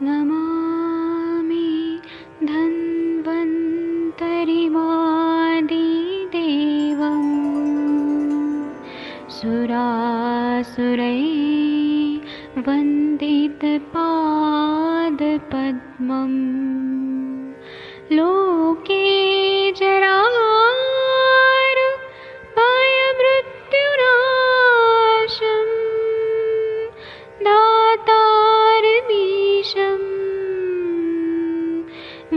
नमामि धन्वन्तरिमादिदेवम् सुरासुरैर्वन्दितपादपद्मम् लोके जरामृत्युनाशम् दातारमीशम्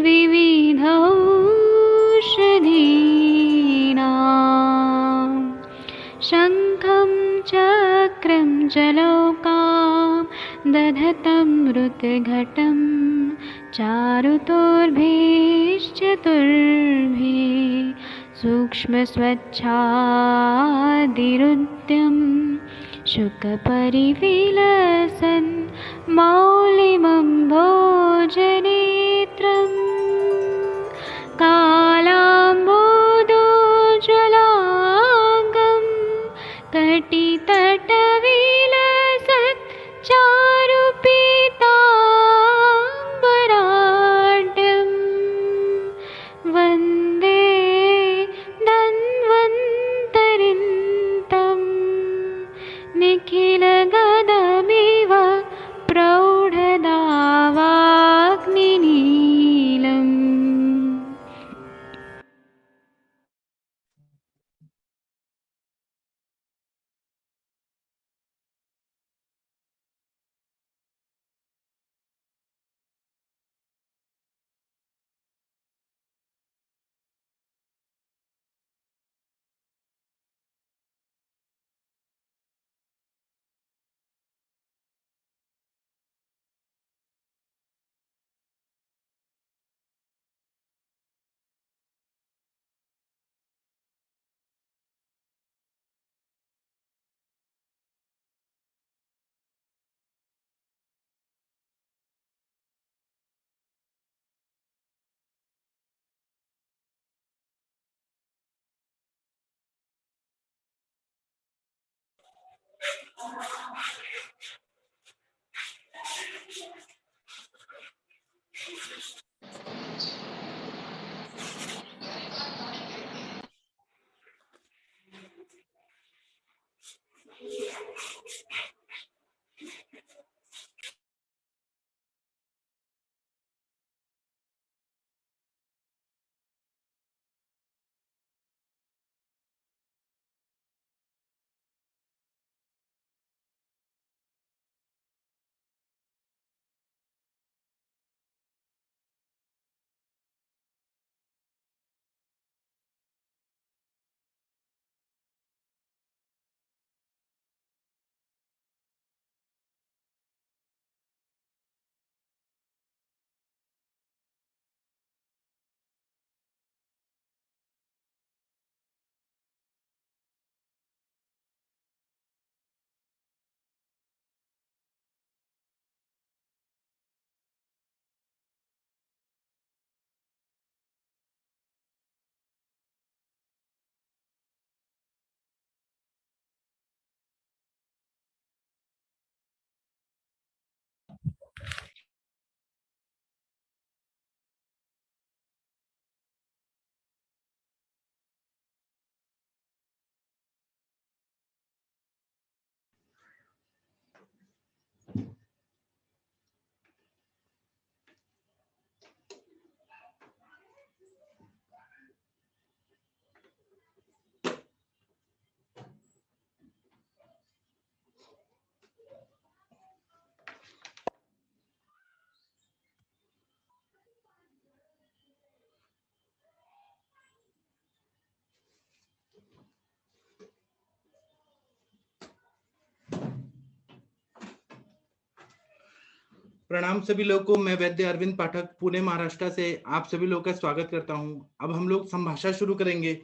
विविधौषधीनां शङ्खं चक्रं जलौकां दधतं मृतघटं चारुतोर्भिश्चतुर्भिः सूक्ष्मस्वच्छादिरुद्यं शुकपरिविलसन् मौलिमम्भोजनेत्रम् कालाम्बोदोज्ज्वलाङ्गं कटितटविलसत् चारुपीताम्बराढ्यं वन्दे धन्वन्तरिन्तं निखिलगदमिव प्रौढदावाग्निनीलम्। प्रणाम सभी लोगों को। मैं वैद्य अरविंद पाठक पुणे महाराष्ट्र से आप सभी लोगों का स्वागत करता हूं। अब हम लोग संभाषण शुरू करेंगे।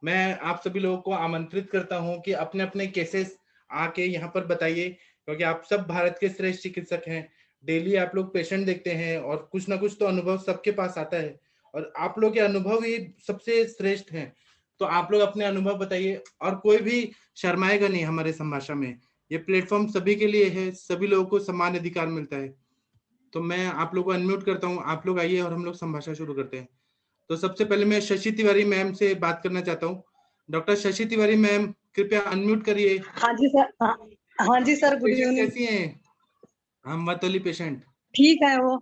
मैं आप सभी लोगों को आमंत्रित करता हूं कि अपने अपने केसेस आके यहाँ पर बताइए, क्योंकि आप सब भारत के श्रेष्ठ चिकित्सक हैं। डेली आप लोग पेशेंट देखते हैं और कुछ ना कुछ तो अनुभव सबके पास आता है और आप लोग के अनुभव ही सबसे श्रेष्ठ हैं। तो आप लोग अपने अनुभव बताइए और कोई भी शर्माएगा नहीं। हमारे संभाषण में ये प्लेटफॉर्म सभी के लिए है, सभी लोगों को समान अधिकार मिलता है। तो मैं आप लोगों को अनम्यूट करता हूँ, आप लोग आइए और हम लोग संभाषण शुरू करते हैं। तो सबसे पहले मैं शशि तिवारी मैम से बात करना चाहता हूँ। डॉक्टर शशि तिवारी मैम, कृपया अनम्यूट करिए। हाँ जी सर। हाँ जी सर, गुड पेशेंट इवनिंग। कैसी हैं? हम मतली पेशेंट। ठीक है वो,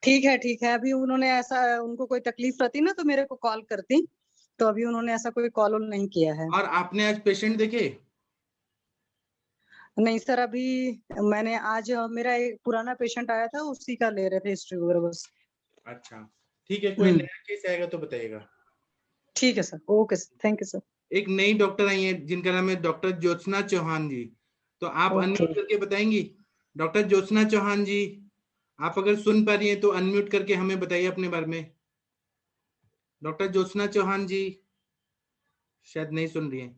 ठीक है। अभी उन्होंने ऐसा, उनको कोई तकलीफ रहती ना तो मेरे को कॉल करती, तो अभी उन्होंने ऐसा कोई कॉल नहीं किया है। और आपने आज पेशेंट देखे? नहीं सर, अभी मैंने आज मेरा एक पुराना पेशेंट आया था, उसी का ले रहे थे हिस्ट्री वगैरह बस। अच्छा, ठीक है। कोई नया केस आएगा तो बताइएगा। ठीक है sir, okay sir, thank you sir. एक नई डॉक्टर आई है जिनका नाम है डॉक्टर ज्योत्सना चौहान जी। तो आप ओके। अनम्यूट करके बताएंगी? डॉक्टर ज्योत्सना चौहान जी, आप अगर सुन पा रही हैं तो अनम्यूट करके हमें बताइए अपने बारे में। डॉक्टर ज्योत्सना चौहान जी शायद नहीं सुन रही हैं।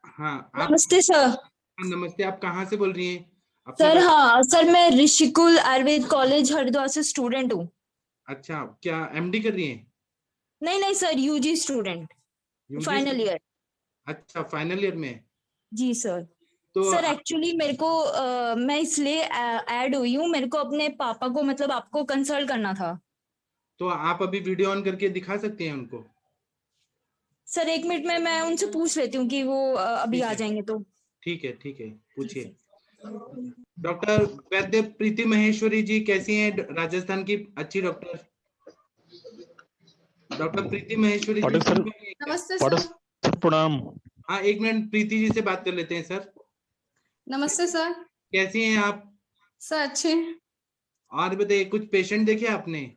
हाँ, आप। नमस्ते सर। नमस्ते, आप कहाँ से बोल रही हैं? सर अपना हाँ सर, मैं ऋषिकुल आयुर्वेद कॉलेज हरिद्वार से स्टूडेंट हूँ। अच्छा, क्या एमडी कर रही हैं? नहीं sir, UG student, final year. अच्छा, फाइनल ईयर में। जी सर। तो सर एक्चुअली मेरे को मैं इसलिए ऐड हुई हूँ, मेरे को अपने पापा को मतलब आपको कंसल्ट करना था। तो आप अभी वीडियो ऑन करके दिखा सकते हैं उनको? सर 1 मिनट में मैं उनसे पूछ लेती हूँ कि वो अभी ठीक आ है। जाएंगे तो। ठीक है, पूछिए। डॉक्टर वैद्य प्रीति महेश्वरी जी कैसी हैं? राजस्थान की अच्छी डॉक्टर। डॉक्टर प्रीति महेश्वरी जी सर। नमस्ते सर। प्रणाम। हाँ, 1 मिनट प्रीति जी से बात कर लेते हैं सर। नमस्ते सर। कैसी हैं आप? सर अच्छे। और बताइए, कुछ पेशेंट देखे आपने?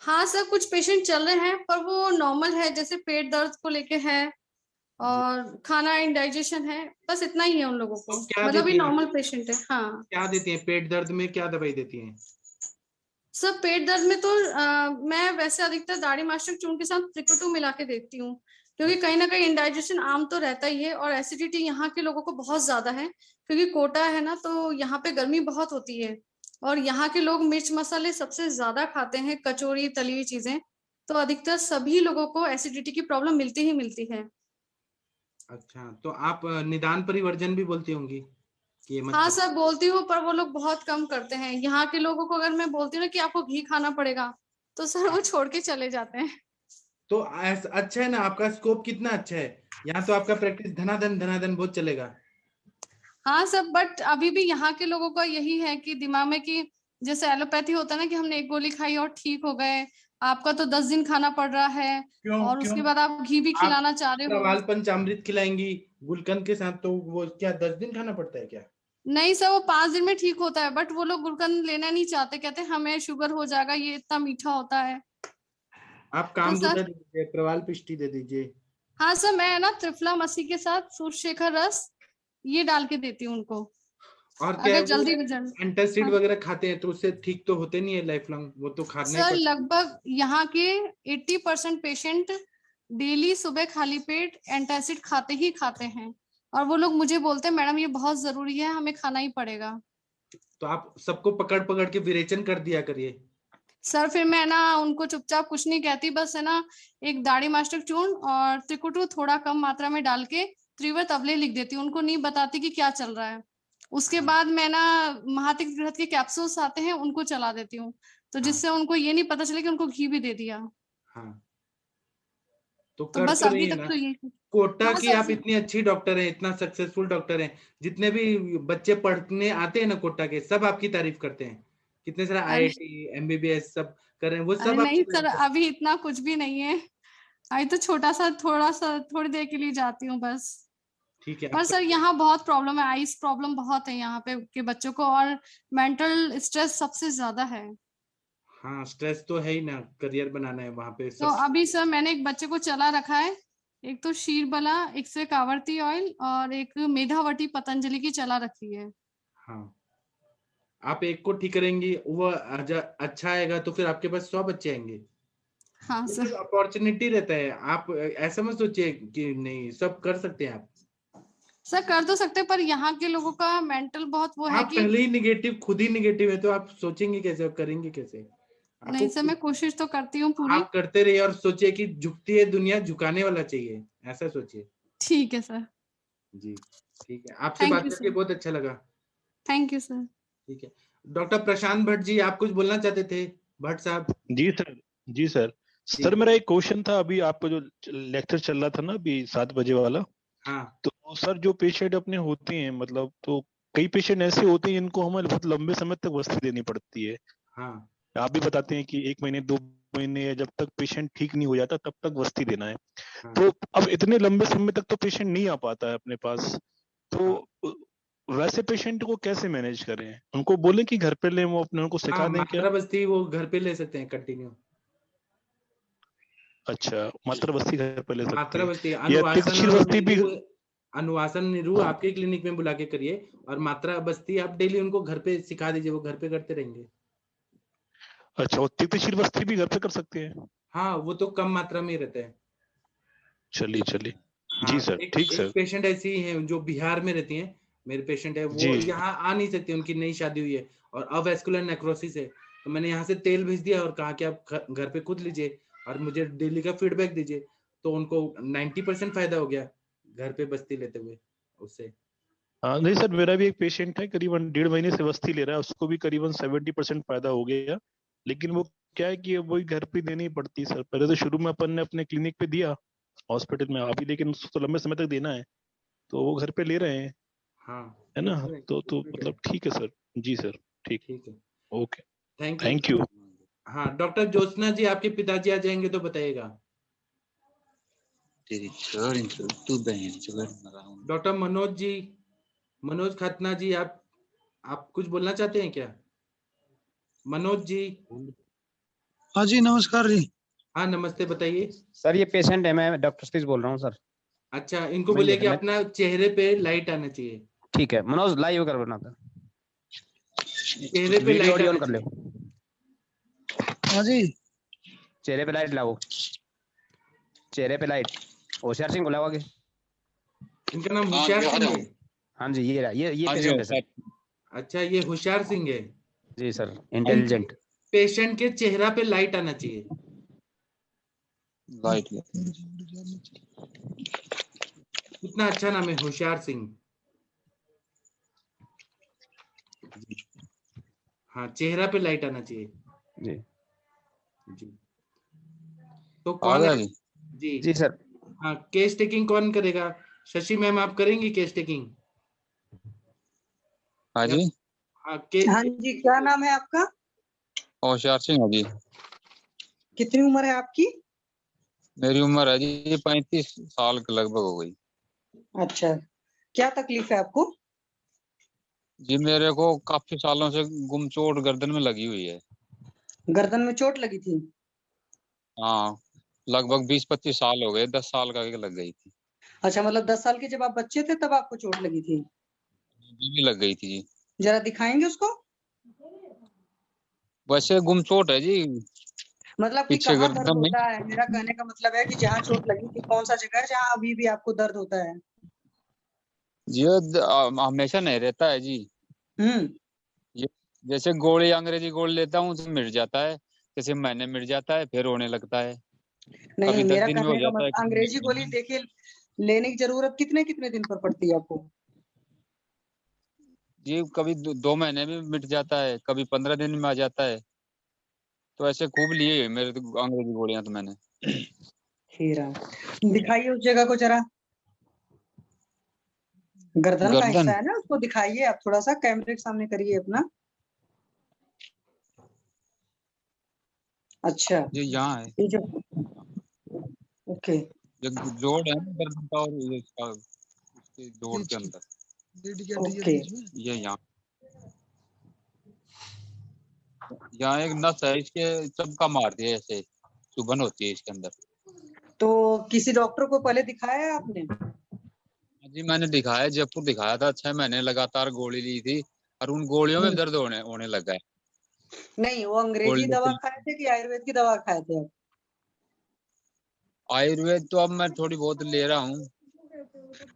हाँ सर, कुछ पेशेंट चल रहे हैं पर वो नॉर्मल है, जैसे पेट दर्द को लेके है और खाना इंडाइजेशन है, बस इतना ही है उन लोगों को। तो क्या मतलब ये देती हैं नॉर्मल आप? पेशेंट है। हाँ क्या देती हैं पेट दर्द में? क्या दवाई देती हैं? सर, पेट दर्द में तो मैं वैसे अधिकतर दाढ़ी मास्टर चूर्ण के साथ त्रिकुटू मिला के देखती हूँ, क्योंकि कहीं ना कहीं इंडाइजेशन आम तो रहता ही है और एसिडिटी यहाँ के लोगों को बहुत ज्यादा है, क्योंकि कोटा है ना, तो यहाँ पे गर्मी बहुत होती है और यहाँ के लोग मिर्च मसाले सबसे ज्यादा खाते हैं, कचौरी तली हुई चीजें, तो अधिकतर सभी लोगों को एसिडिटी की प्रॉब्लम मिलती ही मिलती है। अच्छा, तो आप निदान परिवर्जन भी बोलती होंगी कि ये मत हाँ खाओ। सर बोलती हूँ, पर वो लोग बहुत कम करते हैं। यहाँ के लोगों को अगर मैं बोलती हूँ ना कि आपको घी खाना पड़ेगा, तो सर वो छोड़ के चले जाते हैं। तो अच्छा है ना, आपका स्कोप कितना अच्छा है। यहाँ तो आपका प्रैक्टिस धनाधन बहुत चलेगा। हाँ सर, बट अभी भी यहाँ के लोगों का यही है कि दिमाग में कि जैसे एलोपैथी होता है ना, कि हमने एक गोली खाई और ठीक हो गए, आपका तो 10 दिन खाना पड़ रहा है क्यों और क्यों? उसके बाद आप घी भी आप खिलाना चाह रहे हो। प्रवाल पंचामृत खिलाएंगी गुलकंद के साथ, तो वो क्या 10 दिन खाना पड़ता है क्या? नहीं सर, वो 5 दिन में ठीक होता है, बट वो लोग गुलकंद लेना नहीं चाहते, कहते हमें शुगर हो जाएगा, ये इतना मीठा होता है। आप तो काम दूधा सर दे दीजिए, प्रवाल पिष्टी दे दीजिए। हाँ सर, मैं ना त्रिफला मसी के साथ सूर्यशेखर रस ये डाल के देती हूँ उनको, और क्या है, अगर वो जल्दी रिजल्ट। एंटासिड हाँ वगैरह खाते हैं तो उससे ठीक तो होते नहीं है लाइफ लॉन्ग, वो तो खाना ही सर, पड़ता लगभग यहाँ के 80% पेशेंट डेली सुबह खाली पेट एंटासिड खाते ही खाते हैं, और वो लोग मुझे बोलते हैं मैडम ये बहुत जरूरी है, हमें खाना ही पड़ेगा। है। तो आप सबको पकड़ पकड़ के विरेचन कर दिया करिए। सर फिर मैं ना उनको चुपचाप कुछ नहीं कहती, बस है ना एक दाढ़ी मास्टर चूर्ण और त्रिकुटू थोड़ा कम मात्रा में डाल के त्रिवत अवले लिख देती हूँ, उनको नहीं बताती कि क्या चल रहा है। उसके बाद मैं ना महातिक गृहस्थ के कैप्सूल्स आते हैं उनको चला देती हूँ, तो जिससे उनको ये नहीं पता चले कि उनको घी भी दे दिया। हाँ, तो तो कर बस तो अभी रही है तक ना। तो ये। कोटा हाँ की आप सर। इतनी अच्छी डॉक्टर हैं, इतना सक्सेसफुल डॉक्टर हैं, जितने भी बच्चे पढ़ने आते हैं ना कोटा के, सब आपकी तारीफ करते हैं। कितने सारे अरे आईआईटी एमबीबीएस सब कर रहे हैं, वो अरे सब आपकी नहीं सर, तारीफ करते अभी इतना कुछ भी नहीं है, अभी तो छोटा सा थोड़ी देर के लिए जाती हूँ बस। हैं। ठीक है, पर आप सर यहाँ बहुत प्रॉब्लम है, आइस प्रॉब्लम बहुत है यहाँ पे के बच्चों को, और मेंटल स्ट्रेस सबसे ज्यादा है। हाँ, स्ट्रेस तो है ही ना, करियर बनाना है वहां पे तो सब। अभी सर मैंने एक बच्चे को चला रखा है, एक तो शीरबला, एक से कावर्ती ऑयल और एक मेधावटी पतंजलि की चला रखी है। हाँ, आप एक को ठीक करेंगी, वो अच्छा आएगा तो फिर आपके पास 100 बच्चे आएंगे। हाँ ये सर। सब अपॉर्चुनिटी रहता है, आप ऐसा मत सोचिए कि नहीं सब कर सकते हैं आप। सर कर तो सकते, पर यहाँ के लोगों का मेंटल बहुत वो है आप कि। पहले ही निगेटिव, खुद ही निगेटिव है, तो आप सोचेंगे कैसे, आप करेंगे कैसे? नहीं आपको सर, मैं कोशिश तो करती हूँ पूरी। आप करते रहिए और सोचिए कि झुकती है दुनिया, झुकाने वाला चाहिए, ऐसा सोचिए। ठीक है सर। जी, ठीक है, आपसे थैंक बात यू करके सर। बहुत अच्छा लगा। Thank you sir. ठीक है। डॉक्टर प्रशांत भट्ट जी, आप कुछ बोलना चाहते थे? भट्ट साहब। जी सर। जी सर। जी। सर मेरा एक क्वेश्चन था, अभी आपका जो लेक्चर चल रहा था ना अभी 7 बजे वाला, हाँ तो सर जो पेशेंट अपने होते हैं मतलब, तो कई पेशेंट ऐसे होते हैं इनको हमें बहुत लंबे समय तक वस्ती देनी पड़ती है। हाँ आप भी बताते हैं कि 1 महीने 2 महीने, या जब तक पेशेंट ठीक नहीं हो जाता तब तक वस्ती देना है। हाँ तो अब इतने लंबे समय तक तो पेशेंट नहीं आ पाता है अपने पास, तो वैसे पेशेंट को कैसे मैनेज करें? उनको बोले कि घर पे ले, वो अपने उनको सिखा हाँ, दें क्या? मात्रा बस्ती वो घर पे ले सकते हैं कंटिन्यू। अच्छा, मात्र बस्ती घर पे ले सकते मात्रा हैं, बस्ती, या अनुवासन तिरछीर और बस्ती भी? अनुवासन निरू आपके क्लिनिक में बुला के करिए, और मात्रा बस्ती आप डेली उनको घर पे सिखा दीजिए, वो घर पे करते रहेंगे। अच्छा, और तिरछीर बस्ती भी घर पे कर सकते हैं? हाँ, वो तो कम मात्रा में ही रहते हैं। चलिए चलिए। जी हाँ, सर, एक ठीक सर। पेशेंट ऐसी हैं जो बिहार में रहती हैं, मेरे पेशेंट है, वो जी। यहाँ आ नहीं सकती, उनकी नई शादी हुई है और अवैस्कुलर नेक्रोसिस है, तो मैंने यहाँ से तेल भेज दिया और कहा कि आप घर पे खुद लीजिए और मुझे डेली का फीडबैक दीजिए, तो उनको 90% फायदा हो गया घर पे बस्ती लेते हुए उससे। हाँ नहीं सर, मेरा भी एक पेशेंट है, करीबन 1.5 महीने से बस्ती ले रहा है, उसको भी करीबन 70% फायदा हो गया। लेकिन वो क्या है कि अब वही घर पे देनी पड़ती है सर। पहले तो शुरू में अपन ने अपने क्लिनिक पे दिया हॉस्पिटल में, अभी लेकिन उसको तो लंबे समय तक देना है, तो वो घर पे ले रहे हैं, हाँ, है ना? तो मतलब ठीक है सर। जी सर, ठीक। ठीक है, okay, thank you. Thank you. हाँ, डॉक्टर ज्योत्सना जी, आपके पिताजी आ जाएंगे तो बताइएगा। डॉक्टर मनोज जी, मनोज खन्ना जी, आप कुछ बोलना चाहते हैं क्या? मनोज जी। हाँ जी, नमस्कार जी। हाँ, नमस्ते, बताइए। सर ये पेशेंट है, मैं डॉक्टर सतीश बोल रहा हूँ सर। अच्छा, इनको वही बोलिए है, कि मैं- अपना चेहरे पे लाइट आना चाहिए, ठीक है मनोज, लाइव कर बना था, चेहरे पे वीडियो लाइट ऑडियो ऑन आना कर ले, चाहिए। हाँ जी, चेहरे पे लाइट लाओ, चेहरे पे लाइट। होशियार सिंह बुलाओ आगे। इनका नाम होशियार सिंह है? हाँ जी, ये पेशेंट है सर। अच्छा, ये होशियार सिंह है जी सर, इंटेलिजेंट। पेशेंट के चेहरा पे लाइट आना चाहिए। लाइट कितना अच्छा नाम है, होशियार सिंह। हाँ, चेहरा पे लाइट आना चाहिए जी जी। तो कौन आ है? गया जी जी सर। हाँ, केस टेकिंग कौन करेगा? शशि मैम, आप करेंगी केस टेकिंग? हाँ जी, हाँ, हाँ जी, क्या नाम है आपका? होशियार सिंह है जी। कितनी उम्र है आपकी? मेरी उम्र है जी 35 साल के लगभग हो गई अच्छा, क्या तकलीफ है आपको? जी। मेरे को काफी सालों से गुमचोट गर्दन में लगी हुई है। गर्दन में चोट लगी थी? हाँ, लगभग 20-25 साल हो गए, 10 साल का लग गई थी। अच्छा, मतलब 10 साल के जब आप बच्चे थे तब आपको चोट लगी थी? जी भी लग गई थी जी। जरा दिखाएंगे उसको? वैसे गुमचोट है जी, मतलब कि पीछे कहाँ दर्द गर्दन में। होता है? मेरा कहने का मतलब है कि जहाँ चोट लगी थी कौन सा जगह है जहाँ अभी भी आपको दर्द होता है? जी हमेशा नहीं रहता है जी। जैसे गोली, अंग्रेजी गोली लेता हूँ तो मिट जाता है, जैसे महीने मिट जाता है, फिर होने लगता है। नहीं, कभी 10 मेरा दिन में हो कहने का जाता है, मतलब अंग्रेजी गोली देखिए लेने की जरूरत कितने कितने दिन पर पड़ती है आपको? जी कभी 2 महीने में मिट जाता है, कभी 15 दिन में आ जाता है। तो ऐसे खूब लिए मेरे तो अंग्रेजी गोलियां तो मैंने। हीरा, दिखाइए उस जगह को जरा। गर्दन का हिस्सा है ना, उसको दिखाइए आप, थोड़ा सा कैमरे के सामने करिए अपना। अच्छा, ये यहाँ है, ये जो ओके, ये जोड़ है ना गर्दन का, और ये इसका इसके जोड़ के अंदर ओके, ये यहाँ एक नस है, इसके चमका मारती है, ऐसे चुभन होती है इसके अंदर। तो किसी डॉक्टर को पहले दिखाया है आपने? जी मैंने दिखाया, जयपुर दिखाया था, 6 महीने लगातार गोली ली थी और उन गोलियों में दर्द होने लगा है। नहीं, वो अंग्रेजी दवा खाए थे कि आयुर्वेद की दवा खाए थे आप? आयुर्वेद तो अब मैं थोड़ी बहुत ले रहा हूँ।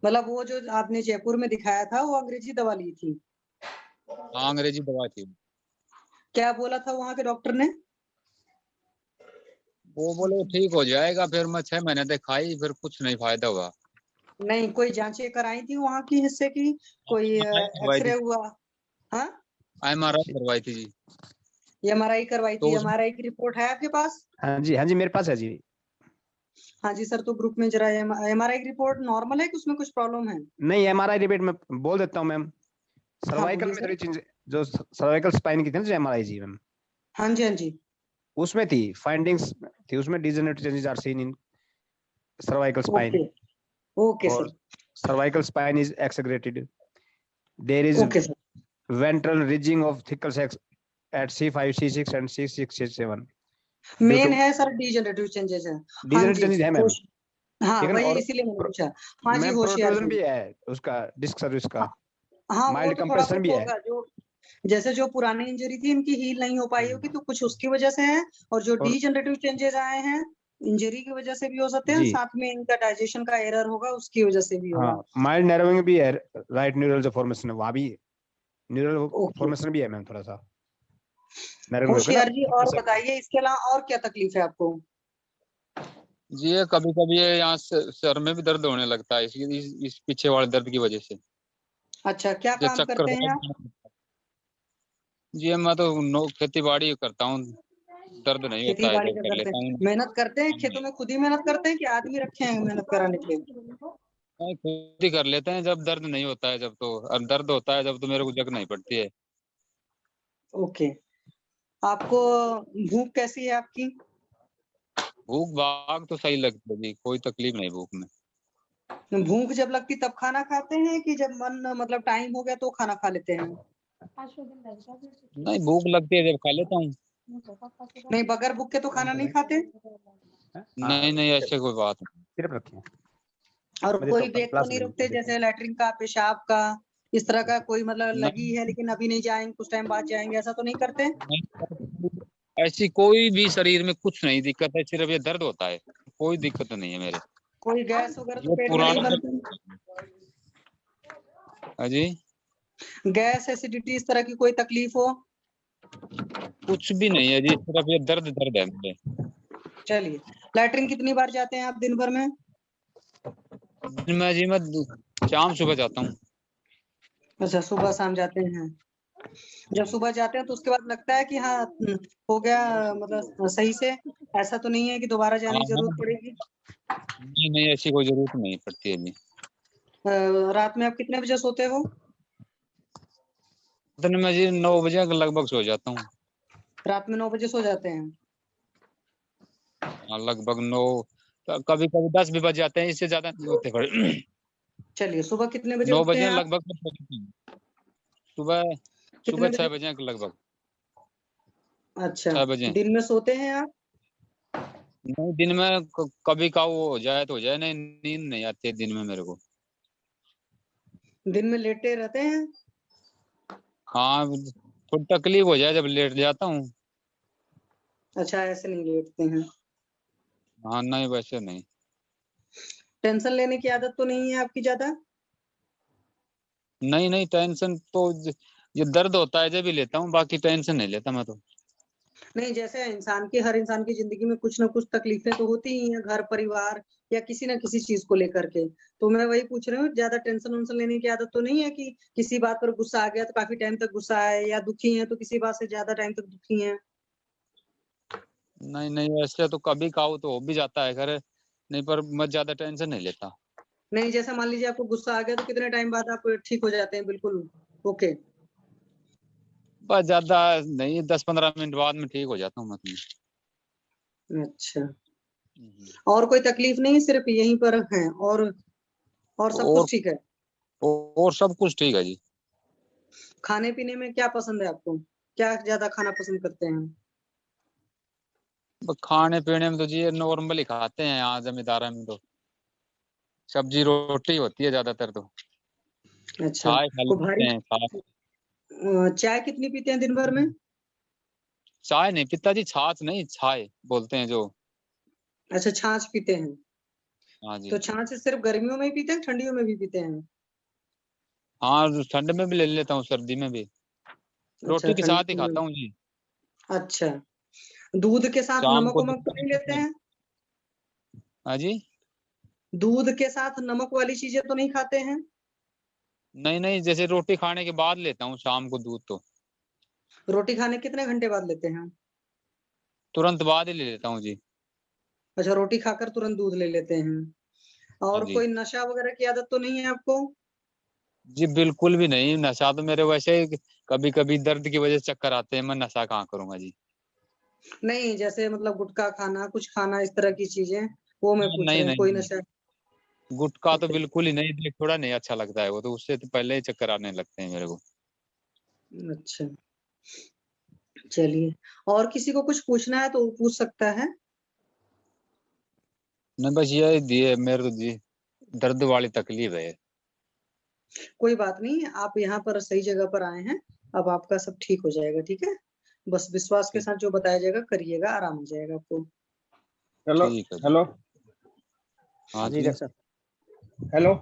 मतलब वो जो आपने जयपुर में दिखाया था वो अंग्रेजी दवा ली थी? हाँ, अंग्रेजी दवा थी। क्या बोला था वहाँ के डॉक्टर ने? वो बोले ठीक हो जाएगा, फिर मैं 6 महीने तक खाई, फिर कुछ नहीं फायदा हुआ। नहीं, कोई जांचें कराई थी वहाँ की हिस्से की? कोई एक्सरे हुआ? हाँ, MRI करवाई थी जी। MRI करवाई तो थी, उस- MRI की रिपोर्ट है आपके पास? हाँ जी मेरे पास है जी। हाँ जी सर, तो ग्रुप में जरा MRI की रिपोर्ट नॉर्मल है कि उसमें कुछ प्रॉब्लम है? नहीं, MRI रिपोर्ट में बोल देता हूँ मैम। हाँ सर्वाइकल बोलिए में सर। थोड़ी चेंज, जो सर्वाइकल स्पाइन की थी ना जो MRI जी मैम, हाँ जी, हाँ जी। उसमें थी फाइंडिंग्स थी, उसमें degenerative changes are seen in cervical spine, okay okay और sir, cervical spine is exaggerated, there is okay sir. ventral ridging of thicker sacs at C5, C6 and C6, C7 due main to है sir degenerative changes है। हाँ degenerative जी, changes है ma'am. हाँ लेकिन वही और इसीलिए मैंने पूछा। हाँ जी, मैम होशियार प्रोट्रूजन जी। भी है उसका, डिस्क सर्विस का, हाँ वो माइल्ड तो थोड़ा कंप्रेशन बहुत भी है। होगा, जो जैसे जो पुरानी इंजरी थी इनकी हील नहीं हो पाई होगी तो कुछ उसकी वजह से है, और जो और डीजनरेटिव चेंजेस आए हैं इंजरी की वजह से भी हो सकते हैं, जी साथ में इनका डाइजेशन का एरर होगा उसकी वजह से भी हाँ, होगा। माइल्ड नैरोइंग भी है, राइट न्यूरल जो फॉर्मेशन है वहाँ भी न्यूरल ओके फॉर्मेशन भी है मैम, थोड़ा सा नैरोइंग होकर होशियार जी, और ना। बताइए इसके अलावा और क्या तकलीफ है आपको? जी ये कभी कभी ये यहाँ सर में भी दर्द होने लगता है, इस पीछे वाले दर्द की वजह से। अच्छा, क्या ये काम चक्कर करते हैं आप? जी मैं तो खेती बाड़ी करता हूँ, दर्द नहीं खेती होता है बाड़ी जब का कर करते लेता हैं, हूँ। मेहनत करते हैं खेतों में, खुद ही मेहनत करते हैं कि आदमी रखे हैं मेहनत कराने के लिए? नहीं, खुद ही कर लेते हैं जब दर्द नहीं होता है, जब तो, और दर्द होता है जब तो मेरे को जग नहीं पड़ती है। ओके, आपको भूख कैसी है आपकी? भूख भाग तो सही लगती है जी, कोई तकलीफ नहीं भूख में। भूख जब लगती तब खाना खाते हैं कि जब मन मतलब टाइम हो गया तो खाना खा लेते हैं? नहीं भूख लगती है जब खा लेता हूँ। नहीं, बगैर भूख के तो खाना नहीं खाते? नहीं नहीं ऐसे कोई बात नहीं। सिर्फ रखे हैं और मुझे कोई तो ब्रेक तो क्लास नहीं में रुकते, जैसे लैटरिन का, पेशाब का, इस तरह का कोई मतलब लगी नहीं, है लेकिन अभी नहीं जाएंगे, कुछ टाइम बाद जाएंगे, ऐसा तो नहीं करते? नहीं ऐसी कोई भी शरीर में कुछ नहीं दिक्कत है, सिर्फ ये दर्द होता है, कोई दिक्कत नहीं है मेरे। कोई गैस वगैरह तो ये पेट में नहीं पुराना बनती? जी गैस, एसिडिटी, इस तरह की कोई तकलीफ हो? कुछ भी नहीं है जी, सिर्फ ये दर्द दर्द है मेरे। चलिए, लैटरिन कितनी बार जाते हैं आप दिन भर में? दिन में जी मैं शाम सुबह जाता हूँ। अच्छा, सुबह शाम जाते हैं। जब सुबह जाते हैं तो उसके बाद लगता है कि हाँ हो गया, मतलब सही से, ऐसा तो नहीं है कि दोबारा जाने हाँ की जरूरत पड़ेगी? नहीं नहीं ऐसी कोई जरूरत नहीं पड़ती है जी। रात में आप कितने बजे सोते हो? दिन में जी 9 बजे के लगभग सो जाता हूँ। रात में 9 बजे सो जाते हैं? हाँ, लगभग 9, कभी कभी 10 भी बज जाते हैं, इससे ज्यादा नहीं होते खड़े। चलिए, सुबह कितने बजे 9 उठते बजे हैं आप? लगभग मैं सो जाता हूँ। सुबह कितने 6 बजे? बजे के लगभग। अच्छा, 6 बजे दिन में सोते हैं आप? नहीं, दिन में कभी का वो हो जाए तो हो जाए, नहीं नींद नहीं आती है दिन में मेरे को। दिन में लेटे रहते हैं? हाँ थोड़ी तकलीफ हो जाए जब लेट जाता हूँ। अच्छा, ऐसे नहीं लेटते हैं? हाँ नहीं वैसे नहीं। टेंशन लेने की आदत तो नहीं है आपकी ज्यादा? नहीं नहीं टेंशन तो ये दर्द होता है जब भी लेता हूँ, बाकी टेंशन नहीं लेता मैं तो। नहीं, जैसे हर इंसान की जिंदगी में कुछ ना कुछ तकलीफें तो होती ही हैं, घर परिवार या किसी ना किसी चीज को लेकर के, तो मैं वही पूछ रही हूँ, ज्यादा टेंशन वेंशन लेने की आदत तो नहीं है कि किसी बात पर गुस्सा आ गया तो काफी टाइम तक गुस्सा है, या दुखी है तो किसी बात से ज्यादा टाइम तक दुखी है? नहीं नहीं वैसे तो कभी काऊ तो हो भी जाता है खैर, नहीं पर मैं ज्यादा टेंशन नहीं लेता। नहीं, जैसे मान लीजिए आपको गुस्सा आ गया तो कितने टाइम बाद आप ठीक हो जाते हैं बिल्कुल? ओके, बस ज्यादा नहीं, 10-15 मिनट बाद में ठीक हो जाता हूँ मैं तो। अच्छा, और कोई तकलीफ नहीं, सिर्फ यहीं पर है, और सब और कुछ ठीक है? और सब कुछ ठीक है जी। खाने पीने में क्या पसंद है आपको, क्या ज्यादा खाना पसंद करते हैं? बस खाने पीने में तो जी नॉर्मल ही खाते हैं यहाँ जमींदारा में तो, सब्जी रोटी होती है ज्यादातर तो। अच्छा, चाय खा को लेते भारी हैं साथ। चाय कितनी पीते हैं दिन भर में? चाय नहीं पीता जी, छाछ नहीं चाय बोलते हैं जो। अच्छा, छाछ पीते हैं? हाँ जी। तो छाछ सिर्फ गर्मियों में ही पीते हैं, ठंडियों में भी पीते हैं? हाँ ठंड में भी ले लेता हूँ, सर्दी में भी अच्छा, रोटी के साथ ही ठंडियों खाता में। हूँ जी। अच्छा, दूध के साथ शाम नमक को वमक तो नहीं लेते हैं? हाँ जी। दूध के साथ नमक वाली चीजें तो नहीं खाते हैं? नहीं नहीं जैसे रोटी खाने के बाद लेता हूँ शाम को दूध तो। रोटी खाने कितने घंटे बाद लेते हैं? तुरंत बाद ही ले लेता हूँ जी। अच्छा, रोटी खाकर तुरंत दूध ले लेते हैं। और जी कोई नशा वगैरह की आदत तो नहीं है आपको? जी बिल्कुल भी नहीं, नशा तो मेरे वैसे कभी कभी दर्द की वजह से चक्कर आते हैं, मैं नशा कहाँ करूंगा जी। नहीं, जैसे मतलब गुटखा खाना, कुछ खाना, इस तरह की चीजें, वो मैं पूछ नहीं रही हूँ, नहीं कोई नहीं, नशा? गुटखा तो अच्छा बिल्कुल ही नहीं, देख थोड़ा नहीं अच्छा लगता है वो तो, उससे तो पहले ही चक्कर आने लगते हैं मेरे को। अच्छा, चलिए। और किसी को कुछ पूछना है तो वो पूछ सकता है। नहीं बस ये दिए मेरे को जी, दर्द वाली तकलीफ है। कोई बात नहीं, आप यहाँ पर सही जगह पर आए हैं। अब आपका सब ठीक हो जाएगा, ठीक है? बस विश्वास के ठीक साथ जो बताया जाएगा करिएगा, आराम हो जाएगा आपको। हेलो ठीक है जी। हेलो। हाँ जी जी। डॉक्टर साहब। हेलो।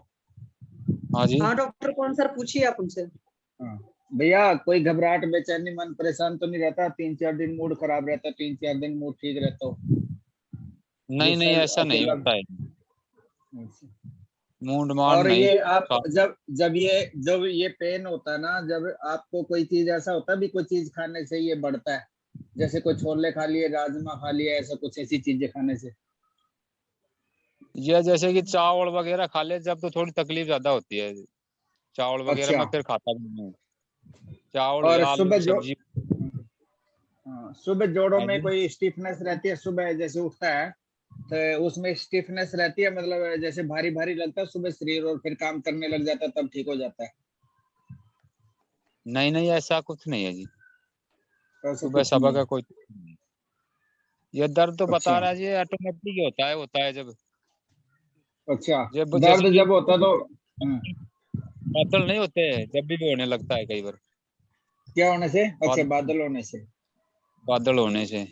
हाँ जी। हाँ डॉक्टर कौन सर, पूछिए आप उनसे। हाँ भैया, कोई घबराहट, बेचैनी, मन परेशान तो नहीं रहता? 3-4 दिन मूड खराब रहता, 3-4 दिन मूड ठीक रहता हो? नहीं नहीं, जैसे ऐसा नहीं अकेला। होता है, मूड मान और नहीं। ये आप जब ये पेन होता है ना, जब आपको कोई चीज ऐसा होता है भी, कोई चीज खाने से ये बढ़ता है, जैसे कोई छोले खा लिए, राजमा खा लिए, ऐसा कुछ ऐसी चीजें खाने से? ये जैसे कि चावल वगैरह खा ले जब तो थोड़ी तकलीफ ज्यादा होती है, चावल वगैरह अच्छा। मैं फिर खाता भी नहीं हूँ, चावल और या आलू सुबह की जो सब्जी। सुबह जोड़ों हाँ में जी। कोई स्टिफनेस रहती है, सुबह जैसे उठता है तो उसमें स्टिफनेस रहती है, मतलब जैसे भारी भारी लगता है सुबह शरीर, और फिर काम करने लग जाता है तब ठीक हो जाता है? नहीं नहीं, ऐसा कुछ नहीं है जी, ऐसा सुबह कुछ नहीं सुबह का है? कोई नहीं। ये दर्द तो बता अच्छा रहा है जी, ऑटोमेटिक ही होता है जब अच्छा। जब जैसे दर्द कि जब होता तो बादल नहीं होते, जब भी होने लगता है कई बार, क्या होने से? अच्छा, बादल बादल होने से। बादल होने से।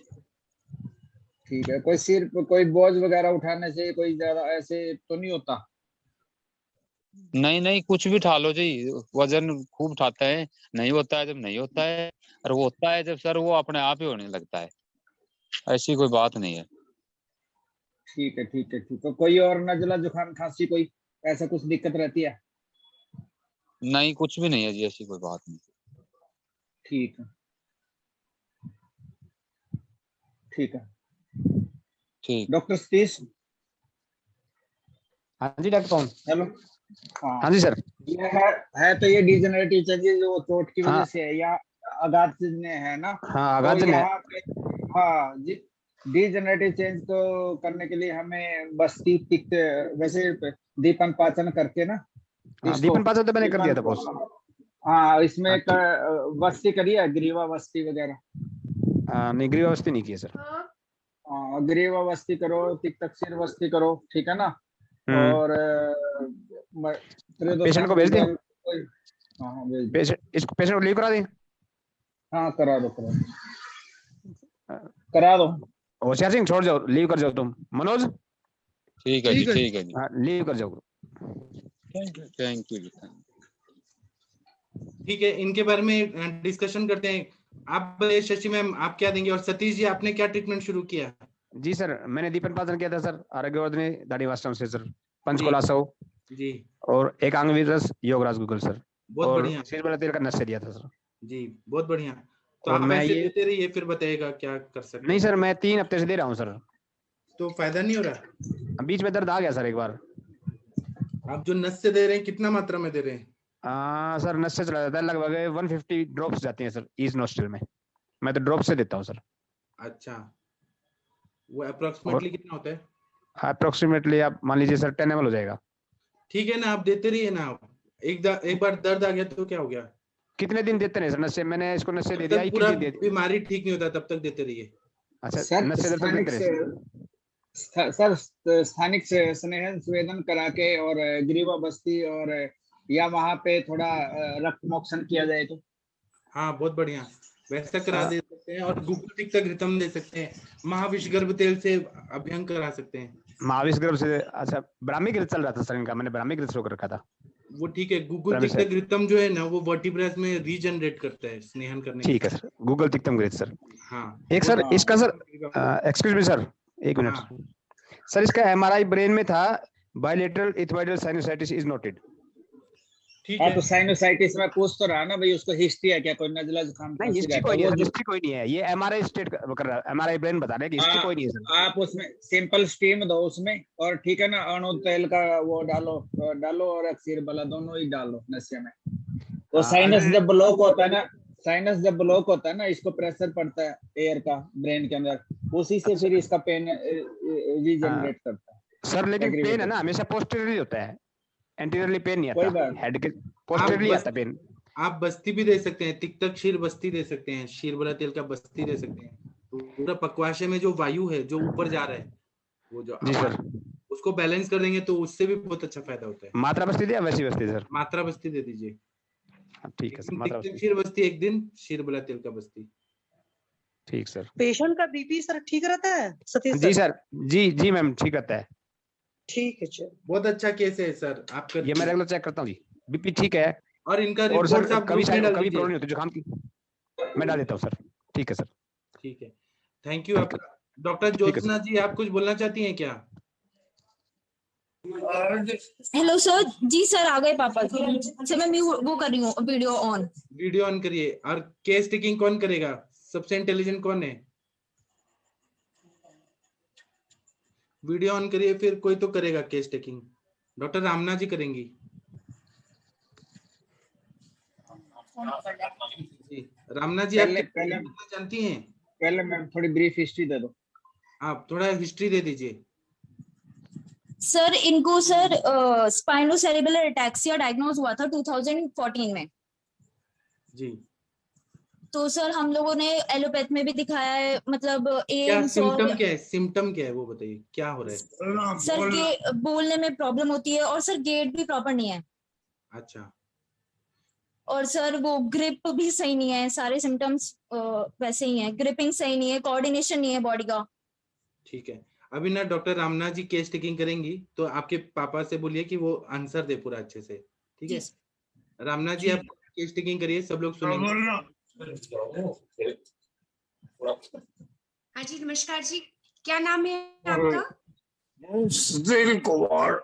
ठीक है। कोई सिर पे कोई बोझ वगैरह उठाने से कोई ज्यादा ऐसे तो नहीं होता? नहीं नहीं, कुछ भी उठा लो जी, वजन खूब उठाते हैं, नहीं होता है जब नहीं होता है, और वो होता है जब सर वो अपने आप ही होने लगता है, ऐसी कोई बात नहीं है। ठीक है ठीक है ठीक है। कोई और नजला जुकाम खांसी कोई ऐसा कुछ दिक्कत रहती है? नहीं कुछ भी नहीं है जी, ऐसी कोई बात नहीं। ठीक है ठीक है। ठीक। डॉक्टर सतीश। हाँ जी डॉक्टर कौन? हेलो। हाँ जी सर। ये है तो ये डिजेनरेटिव चेंजेस जो चोट की वजह हाँ से है, या आघात ने है ना? हाँ तो आगाज ने। यहाँ पे हाँ जी, डिजेनरेटिव चेंज को करने के लिए हमें बस्ती तिक्त, वैसे दीपन पाचन करके ना हाँ इसको दीपन पाचन तो मैंने कर दिया था दीपन, बॉस। हाँ इसमें हाँ एक ठीक। बस्ती करिए, ग्रीवा बस्ती वगैरह। नहीं गृहवस्थी नहीं की है सर। ग्रीवा बस्ती करो, तिक्तक्षीर बस्ती करो, ठीक है ना? और पेशेंट को भेज दें? हाँ हाँ भेज दो। इसको पेशेंट को लीव करा दें? हाँ करा दो करा दो। होशियार सिंह छोड़ जाओ, लीव कर जाओ तुम। मनोज ठीक है जी, ठीक है जी। हाँ लीव कर जाओ। थैंक यू जी। ठीक है, इनके बारे में डिस्कशन करते हैं। आप शशि मैम आप क्या देंगे, और सतीश जी आपने क्या ट्रीटमेंट शुरू किया? जी सर, मैंने दीपन पाचन किया था सर, आरोग्यवर्धनी दाढ़ीवास्तव से सर, जी पंचकोलासव जी, और एक आंगवीर रस योगराज गूगल सर, बहुत और बढ़िया शीश वाला तेल का नशा दिया था सर। जी, बहुत बढ़िया। तो और आप मैं ऐसे ये देते रहिए, फिर बताइएगा क्या कर सकते नहीं हैं। सर, मैं 3 हफ्ते से दे रहा हूँ सर। तो फायदा नहीं हो रहा? बीच में दर्द आ गया सर एक बार। आप जो नस से दे रहे हैं कितना मात्रा में दे रहे हैं? सर नस से चला जाता है, लगभग 150 ड्रॉप्स जाती हैं सर ईज नोस्ट्रल में। मैं तो ड्रॉप से देता हूँ सर। अच्छा, वो अप्रोक्सीमेटली कितना होता है? अप्रोक्सीमेटली आप मान लीजिए सर 10 ml हो जाएगा। ठीक है ना, आप देते रहिए ना। आप एक बार दर्द आ गया तो क्या हो गया? कितने दिन देते हैं सर नशे? मैंने इसको नशे दे जब दिया, तक 21 पूरा दिन दे दिया। बीमारी ठीक नहीं होता तब तक देते रहिए। अच्छा सर नशे दर तक देते रहे सर स्थानिक से स्नेहन संवेदन करा के, और ग्रीवा बस्ती, और या वहां पे थोड़ा रक्त मोक्षण किया जाए तो? हाँ बहुत बढ़िया, वैसा करा दे सकते हैं। और गुप्त तिक्तक घृतम दे सकते हैं, महाविष गर्भ तेल से अभ्यंग करा सकते हैं। महाविष गर्भ से। अच्छा ब्राह्मी घृत चल रहा था सर इनका, मैंने ब्राह्मी घृत शुरू कर रखा था। वो ठीक है। गूगल तिक्तक घृतम जो है ना, वो वर्टिब्रास में रीजनरेट करता है स्नेहन करने। ठीक है सर, गूगल तिक्तम घृत सर। हाँ एक सर इसका सर, एक्सक्यूज मी सर, एक मिनट सर, इसका MRI ब्रेन में था, बायलेटरल इथवाइडल साइनोसाइटिस इज नोटेड। ठीक हाँ है। तो साइनोसाइटिस में पूछ तो रहा ना भाई, उसको हिस्ट्री है क्या, कोई नजला जुकाम नहीं खांसी हिस्ट्री रहता कोई है नहीं वो है, जो हिस्ट्री कोई नहीं है, ये एमआरआई स्टेट कर रहा है, एमआरआई ब्रेन बता रहा है कि हिस्ट्री कोई नहीं है सर। आप उसमें सिंपल स्टीम दो उसमें, और ठीक है ना, अणु तेल का वो डालो और अक्सीर वाला दोनों ही डालो नशे में। तो साइनस अरे जब ब्लॉक होता है ना, साइनस जब ब्लॉक होता है ना, इसको प्रेशर पड़ता है एयर का ब्रेन के अंदर, उसी से फिर इसका पेन रीजनरेट करता है। सर लेकिन पेन है एग्रीवेटेड ना हमेशा पोस्टीरियरली होता है, एंटीरियरली पेन नहीं कोई आता, बात हेड के आप पोस्टीरियरली बस आता पेन। आप बस्ती भी दे सकते हैं, तिक्तक शीर बस्ती दे सकते हैं, शीरबला तेल का बस्ती दे सकते हैं। तो पूरा पक्वाशय में जो वायु है जो ऊपर जा रहा है, वो जो जी आवाज, सर। उसको बैलेंस कर देंगे तो उससे भी बहुत अच्छा फायदा होता है। मात्रा बस्ती दिया वैसी बस्ती सर। मात्रा बस्ती दे दीजिए। ठीक है एक सर, दिन मात्रा तिक्तक बस्ती शीर बस्ती, एक दिन शीरबला तेल का बस्ती। ठीक सर। पेशेंट का बीपी सर ठीक रहता है सतीश जी सर? सर, जी मैम ठीक रहता है, ठीक है चलो। बहुत अच्छा केस है सर, आप ये मैं कर रेगुलर चेक करता हूँ जी, बीपी ठीक है। और इनका और सर रिपोर्ट्स आप कभी ग्रुप में डाल कभी दीजिए। प्रॉब्लम नहीं होती जुकाम की, मैं डाल देता हूँ सर। ठीक है सर। ठीक है, थैंक यू। ठीक आपका डॉक्टर ठीक है ज्योत्सना जी, आप कुछ बोलना चाहती हैं क्या? हेलो सर, जी सर आ गए पापा सर, मैं वो कर रही हूँ वीडियो ऑन। वीडियो ऑन करिए। और केस टेकिंग कौन करेगा? सबसे इंटेलिजेंट कौन है? वीडियो ऑन करिए, फिर कोई तो करेगा केस टेकिंग। डॉक्टर रामना जी करेंगी। जी रामना जी, आप पहले केस पहले टेकिंग करना जानती हैं? पहले मैं थोड़ी ब्रीफ हिस्ट्री दे दो। आप थोड़ा हिस्ट्री दे दीजिए। सर इनको सर स्पाइनोसेरेब्रल अटैक्सिया डायग्नोज हुआ था 2014 में। जी, तो सर हम लोगों ने एलोपैथ में भी दिखाया है, मतलब क्या एम्स सिम्टम और क्या है? सिम्टम क्या है वो बताइए, क्या हो रहा है? सर के बोलने में प्रॉब्लम होती है, और सर गेट भी प्रॉपर नहीं है, अच्छा, और सर वो ग्रिप भी सही नहीं है, सारे सिम्टम्स वैसे ही हैं, ग्रिपिंग सही नहीं है, कोऑर्डिनेशन नहीं है बॉडी का। ठीक है। अभी ना डॉक्टर रामना जी केस टेकिंग करेंगी, तो आपके पापा से बोलिए कि वो आंसर दे पूरा अच्छे से। ठीक है, रामना जी आप केस टेकिंग करिए, सब लोग सुनेंगे। हाँ जी नमस्कार जी, क्या नाम है आपका? संजीव कुमार।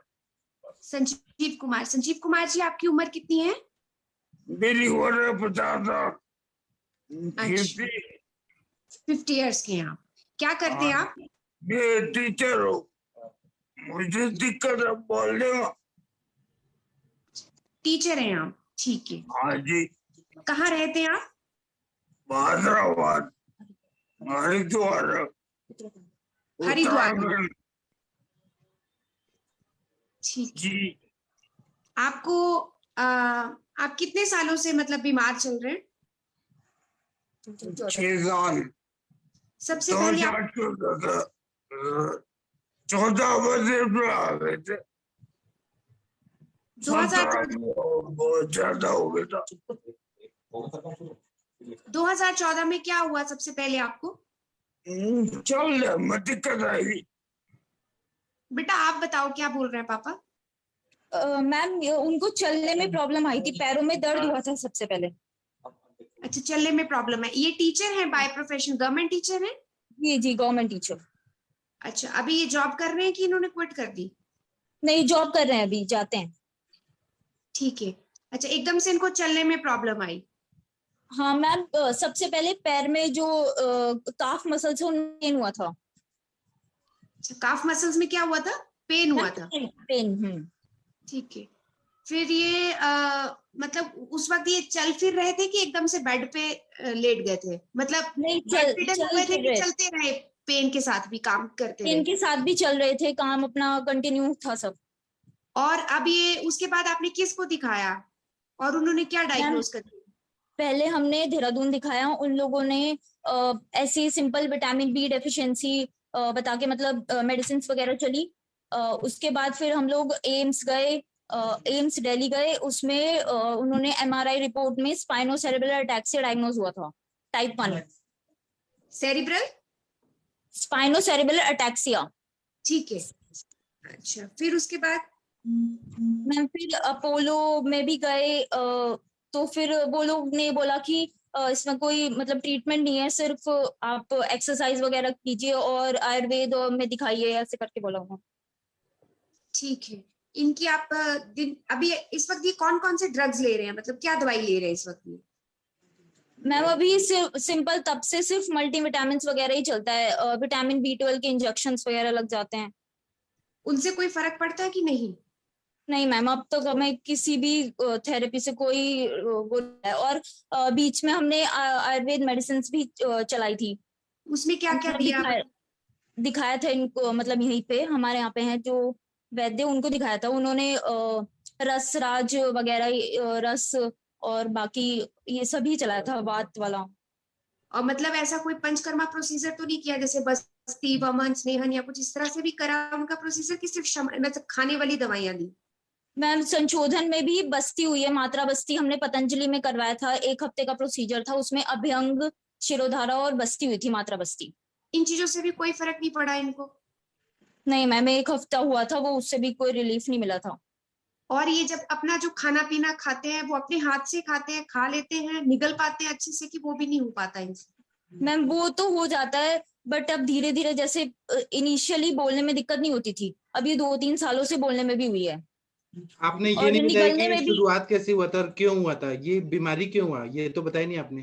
संजीव कुमार। संजीव कुमार जी, आपकी उम्र कितनी है? मेरी उम्र 50। 50 इयर्स के हैं आप। क्या करते हैं आप? मैं टीचर हूँ, मुझे दिक्कत है बोलने में। टीचर हैं आप, ठीक है। हाँ जी। कहाँ रहते हैं आप? हैदराबाद, हरिद्वार, हरिद्वार में। उत्तराखंड। ठीक जी। आपको आप कितने सालों से मतलब बीमार चल रहे हैं? 6 साल। सबसे पहले आप 14 बजे में आ गए थे। 2014 बहुत ज्यादा हो गया था। 2014 में क्या हुआ सबसे पहले आपको? चल मत दिक्कत आएगी। बेटा आप बताओ क्या बोल रहे हैं पापा? मैम उनको चलने में प्रॉब्लम आई थी, पैरों में दर्द हुआ था सबसे पहले। अच्छा, चलने में प्रॉब्लम है। ये टीचर हैं बाय प्रोफेशन, गवर्नमेंट टीचर हैं? जी जी गवर्नमेंट टीचर। अच्छा, अभी ये जॉब कर रहे हैं कि इन्होंने क्विट कर दी? नहीं जॉब कर रहे हैं, अभी जाते हैं। ठीक है। अच्छा, एकदम से इनको चलने में प्रॉब्लम आई? हाँ मैम, सबसे पहले पैर में जो काफ मसल्स है उनमें पेन हुआ था। अच्छा, काफ मसल्स में क्या हुआ था? पेन हुआ था? पेन। ठीक है। फिर ये मतलब उस वक्त ये चल फिर रहे थे कि एकदम से बेड पे लेट गए थे? मतलब नहीं बेडरिडन हो गए थे कि चलते रहे पेन के साथ भी काम करते रहे? पेन के साथ भी चल रहे थे, काम अपना कंटिन्यू था सब। और अब ये उसके बाद आपने किसको दिखाया और उन्होंने क्या डायग्नोज कर दिया? पहले हमने देहरादून दिखाया, उन लोगों ने ऐसी सिंपल विटामिन बी डेफिशिएंसी बता के मतलब मेडिसिन वगैरह चली। उसके बाद फिर हम लोग एम्स गए, एम्स दिल्ली गए, उसमें उन्होंने एमआरआई रिपोर्ट में स्पाइनोसेरेब्रल अटैक्सिया डायग्नोज हुआ था, टाइप 1 सेरिब्रल स्पाइनोसेरेब्रल अटैक्सिया। ठीक है। अच्छा, फिर उसके बाद मैम फिर अपोलो में भी गए, तो फिर वो लोग ने बोला कि इसमें कोई मतलब ट्रीटमेंट नहीं है, सिर्फ आप एक्सरसाइज वगैरह कीजिए और आयुर्वेद में दिखाइए, ऐसे करके बोला उन्होंने। ठीक है। इनकी आप दिन अभी इस वक्त ये कौन कौन से ड्रग्स ले रहे हैं, मतलब क्या दवाई ले रहे हैं इस वक्त ये? मैम अभी सिंपल तब से सिर्फ मल्टीविटामिन वगैरह ही चलता है, विटामिन B12 के इंजेक्शंस वगैरह लग जाते हैं। उनसे कोई फर्क पड़ता है कि नहीं? नहीं मैम, अब तक हमें किसी भी थेरेपी से कोई वो नहीं है। और बीच में हमने आयुर्वेद मेडिसिन भी चलाई थी। उसमें क्या क्या दिया? दिखाया था इनको, मतलब यहीं पे हमारे यहाँ पे हैं जो वैद्य, उनको दिखाया था। उन्होंने रस राज वगैरह, रस और बाकी ये सभी चलाया था, वात वाला। और मतलब ऐसा कोई पंचकर्मा प्रोसीजर तो नहीं किया, जैसे बस्ती, वमन, स्नेहन या कुछ इस तरह से भी करा उनका प्रोसीजर, कि सिर्फ मतलब खाने वाली दवाइयां दी? मैम संशोधन में भी बस्ती हुई है, मात्रा बस्ती हमने पतंजलि में करवाया था। 1 हफ्ते का प्रोसीजर था, उसमें अभ्यंग, शिरोधारा और बस्ती हुई थी, मात्रा बस्ती। इन चीजों से भी कोई फर्क नहीं पड़ा इनको? नहीं मैम, 1 हफ्ता हुआ था वो, उससे भी कोई रिलीफ नहीं मिला था। और ये जब अपना जो खाना पीना खाते हैं वो अपने हाथ से खाते हैं, खा लेते हैं, निगल पाते हैं अच्छे से, कि वो भी नहीं हो पाता इनसे? मैम वो तो हो जाता है, बट अब धीरे धीरे, जैसे इनिशियली बोलने में दिक्कत नहीं होती थी, अब ये 2-3 सालों से बोलने में भी हुई है। आपने ये और नहीं बताया निगलने कि में भी। शुरुआत कैसे हुआ था और क्यों हुआ था, ये बीमारी क्यों हुआ, ये तो बताया नहीं आपने।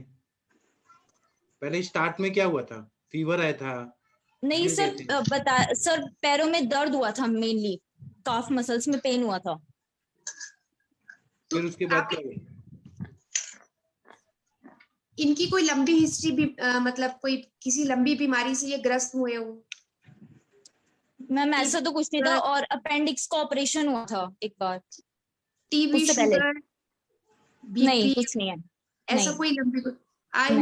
पहले स्टार्ट में क्या हुआ था? फीवर आया था? नहीं ये सर, कैसे? सर पैरों में दर्द हुआ था, मेनली काफ मसल्स में पेन हुआ था। फिर उसके बाद क्या हुआ? इनकी कोई लंबी हिस्ट्री भी मतलब कोई किसी लंबी बीमारी से ये ग्रस्त हुए हो? मैम ऐसा तो कुछ नहीं था, और अपेंडिक्स का ऑपरेशन हुआ था एक बार। टीबी, उससे पहले शुगर, नहीं, बीपी, कुछ नहीं है। ऐसा नहीं। कोई लंबी इनको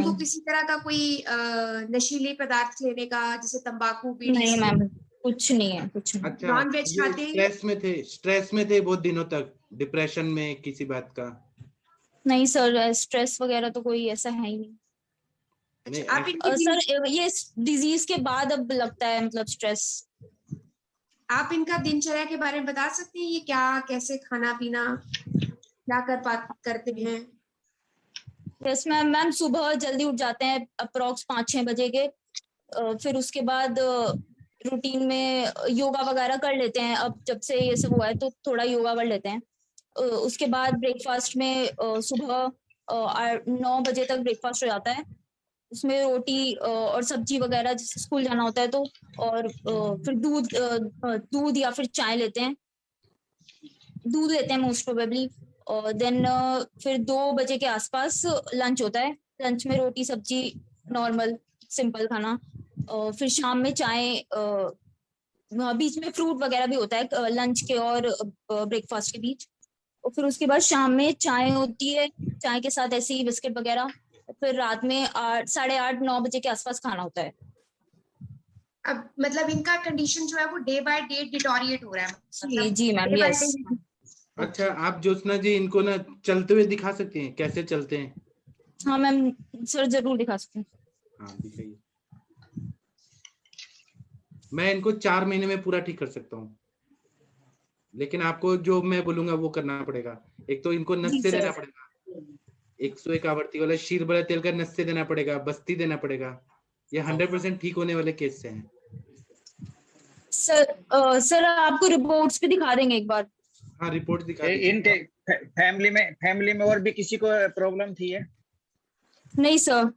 नहीं। किसी तरह का कोई नशीले पदार्थ लेने का, जैसे तंबाकू, बीड़ी? नहीं मैम, कुछ नहीं है, कुछ नहीं। अच्छा, नॉन वेज ये खाते हैं? स्ट्रेस में थे बहुत दिनों तक, डिप्रेशन में किसी बात का? नहीं सर, स्ट्रेस वगैरह तो कोई ऐसा है ही नहीं। नहीं, आप इनकी सर ये डिजीज के बाद अब लगता है, मतलब स्ट्रेस। आप इनका दिनचर्या के बारे में बता सकते हैं, ये क्या कैसे खाना पीना क्या करते हैं? यस मैम, मैम सुबह जल्दी उठ जाते हैं, अप्रोक्स 5-6 बजे के। फिर उसके बाद रूटीन में योगा वगैरह कर लेते हैं। अब जब से ये सब हुआ है तो थोड़ा योगा कर लेते हैं। उसके बाद ब्रेकफास्ट में सुबह 9 बजे तक ब्रेकफास्ट हो जाता है। उसमें रोटी और सब्जी वगैरह, जैसे स्कूल जाना होता है तो, और फिर दूध या फिर चाय लेते हैं, दूध लेते हैं मोस्ट प्रोबेबली। और देन फिर 2 बजे के आसपास लंच होता है। लंच में रोटी सब्जी, नॉर्मल सिंपल खाना। फिर शाम में चाय, बीच में फ्रूट वगैरह भी होता है लंच के और ब्रेकफास्ट के बीच। और फिर उसके बाद शाम में चाय होती है, चाय के साथ ऐसे ही बिस्किट वगैरह। फिर रात में 8-8-9 बजे के आसपास खाना होता है। अब मतलब इनका कंडीशन जो है वो डे बाय डे डिटोरिएट हो रहा है, मतलब जी ma'am, day by yes. day। अच्छा, आप ज्योत्सना जी इनको ना चलते हुए दिखा सकते हैं, कैसे चलते हैं? हाँ मैम, सर जरूर दिखा सकते हैं। हाँ दिखाइए। मैं इनको 4 महीने में पूरा ठीक कर सकता हूँ, लेकिन आपको जो मैं बोलूंगा वो करना पड़ेगा। एक तो इनको नस्से देना पड़ेगा, 101 आवर्ती वाला शीर बड़ा तेल का नस्से देना पड़ेगा, बस्ती देना पड़ेगा। ये 100% ठीक होने वाले केस से हैं। सर आपको रिपोर्ट्स भी दिखा देंगे एक बार। हाँ, रिपोर्ट दिखा इनके फैमिली में और भी किसी को प्रॉब्लम थी है? नहीं सर।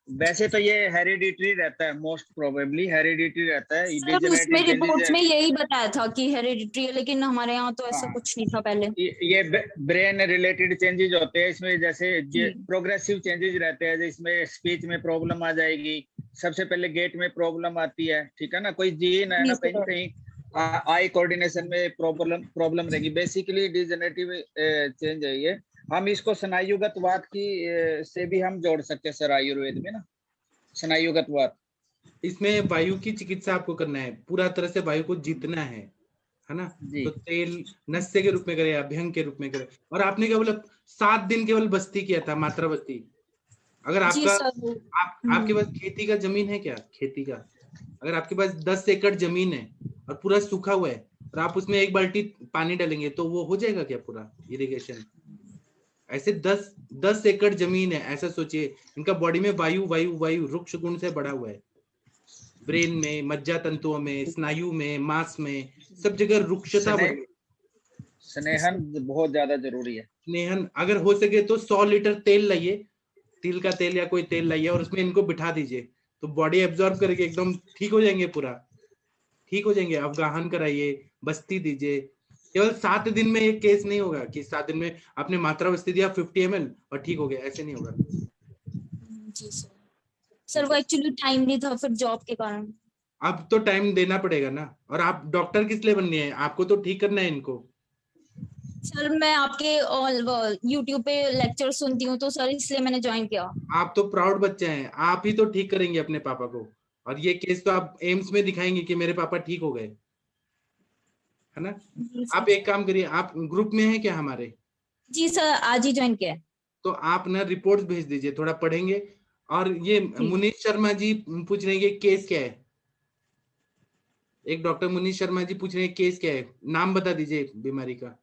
वैसे तो ये हेरिडिटरी रहता है, मोस्ट प्रोबेबली हेरिडिटरी रहता है। सर उसमें रिपोर्ट्स में यही बताया था कि हेरिडिटरी है, लेकिन हमारे यहाँ तो ऐसा कुछ नहीं था पहले। ये ब्रेन रिलेटेड चेंजेस होते हैं इसमें, जैसे प्रोग्रेसिव चेंजेस रहते हैं, जिसमें स्पीच में प्रॉब्लम आ जाएगी, सबसे पहले गेट में प्रॉब्लम आती है, ठीक है ना, कोई जीन है ना, कहीं कहीं आई कोऑर्डिनेशन में प्रॉब्लम रहेगी। बेसिकली डिजेनरेटिव चेंज है ये। हम इसको स्नायुगत वात की से भी हम जोड़ सकते हैं सर, आयुर्वेद में ना, स्नायुगत वात। इसमें वायु की चिकित्सा आपको करना है, पूरा तरह से वायु को जीतना है ना। तो तेल नस्से के रूप में करे, अभ्यंग के रूप में करे। और आपने केवल 7 दिन केवल बस्ती किया था, मात्रा बस्ती। अगर आपके पास खेती का जमीन है क्या, खेती का, अगर आपके पास 10 एकड़ जमीन है और पूरा सूखा हुआ है और आप उसमें 1 बाल्टी पानी डालेंगे तो वो हो जाएगा क्या पूरा इरिगेशन? ऐसे 10 एकड़ जमीन है, ऐसा सोचिए। इनका बॉडी में वायु वायु वायु रुक्ष गुण से बड़ा हुआ है। ब्रेन में, मज्जा तंतुओं में, स्नायु में, मांस में, सब जगह रुक्षता बढ़ी। स्नेहन बहुत ज्यादा जरूरी है। स्नेहन अगर हो सके तो 100 लीटर तेल लाइए, तिल का तेल या कोई तेल लाइए और उसमें इनको बिठा दीजिए, तो बॉडी एब्जॉर्ब करेगी, एकदम ठीक हो जाएंगे, पूरा ठीक हो जाएंगे। अवगाहन कराइए, बस्ती दीजिए। केवल 7 दिन में एक केस नहीं होगा कि 7 दिन में आपने मात्रा बस्ती दिया 50 ml और ठीक हो गया, ऐसे नहीं होगा। जी सर वो एक्चुअली टाइम नहीं था फिर जॉब के कारण। अब तो टाइम देना पड़ेगा ना, और आप डॉक्टर किस लिए बननी है, आपको तो ठीक करना है इनको। सर मैं आपके यूट्यूब पे लेक्चर सुनती हूँ तो सर इसलिए मैंने ज्वाइन किया। आप तो प्राउड बच्चे हैं, आप ही तो ठीक करेंगे अपने पापा को, और ये केस तो आप एम्स में दिखाएंगे कि मेरे पापा ठीक हो गए, है ना। आप एक काम करिए, आप ग्रुप में हैं क्या हमारे? जी सर आज ही ज्वाइन किया। तो आप ना रिपोर्ट्स भेज दीजिए, थोड़ा पढ़ेंगे। और ये मुनीष शर्मा जी पूछ रहे हैं कि केस क्या है, एक डॉक्टर मुनीष शर्मा जी पूछ रहे हैं केस क्या है, नाम बता दीजिए बीमारी का।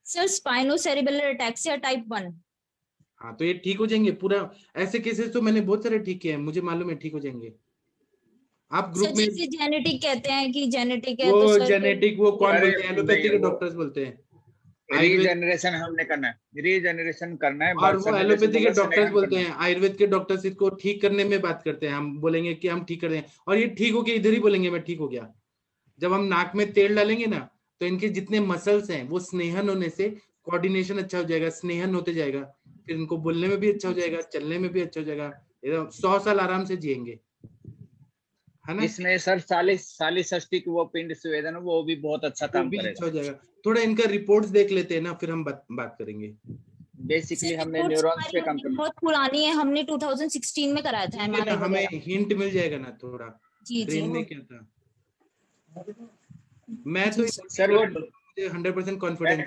Sir spinocerebellar ataxia type 1। हाँ तो ये ठीक हो जाएंगे पूरा, ऐसे केसेस तो मैंने बहुत सारे ठीक किए हैं, मुझे मालूम है ठीक हो जाएंगे। आप ग्रुप में जेनेटिक कहते हैं कि जेनेटिक है, वो तो सर जेनेटिक वो कौन अरे बोलते हैं, एलोपैथी के नहीं, वो- डॉक्टर्स बोलते हैं। रीजनरेशन हमने करना है, रीजनरेशन करना है। और वो एलोपैथी के डॉक्टर्स बोलते हैं। हैं, आयुर्वेद के डॉक्टर्स इसको ठीक करने में बात करते हैं, हम बोलेंगे कि हम ठीक कर रहे हैं, और ये ठीक हो गया इधर ही बोलेंगे मैं ठीक हो गया। जब हम नाक में तेल डालेंगे ना, तो इनके जितने मसल्स हैं वो स्नेहन होने से कोऑर्डिनेशन अच्छा हो जाएगा, स्नेहन होते जाएगा, फिर इनको बोलने में भी अच्छा हो जाएगा, चलने में भी अच्छा हो जाएगा, 100 साल आराम से जिएंगे, है ना। इसमें सर सालिसस्टिक वो पिंड स्वेदन वो भी बहुत अच्छा वो काम भी करेगा। अच्छा हो जाएगा। थोड़ा इनका रिपोर्ट्स देख लेते हैं ना, फिर हम बात करेंगे। बेसिकली हमने न्यूरॉन्स पे काम करना। बहुत पुरानी है, हमने 2016 में कराया था ठीक है ना, हमें हिंट मिल जाएगा ना थोड़ा, जी ब्रेन में क्या था। मैं तो सर वो 100% कॉन्फिडेंस।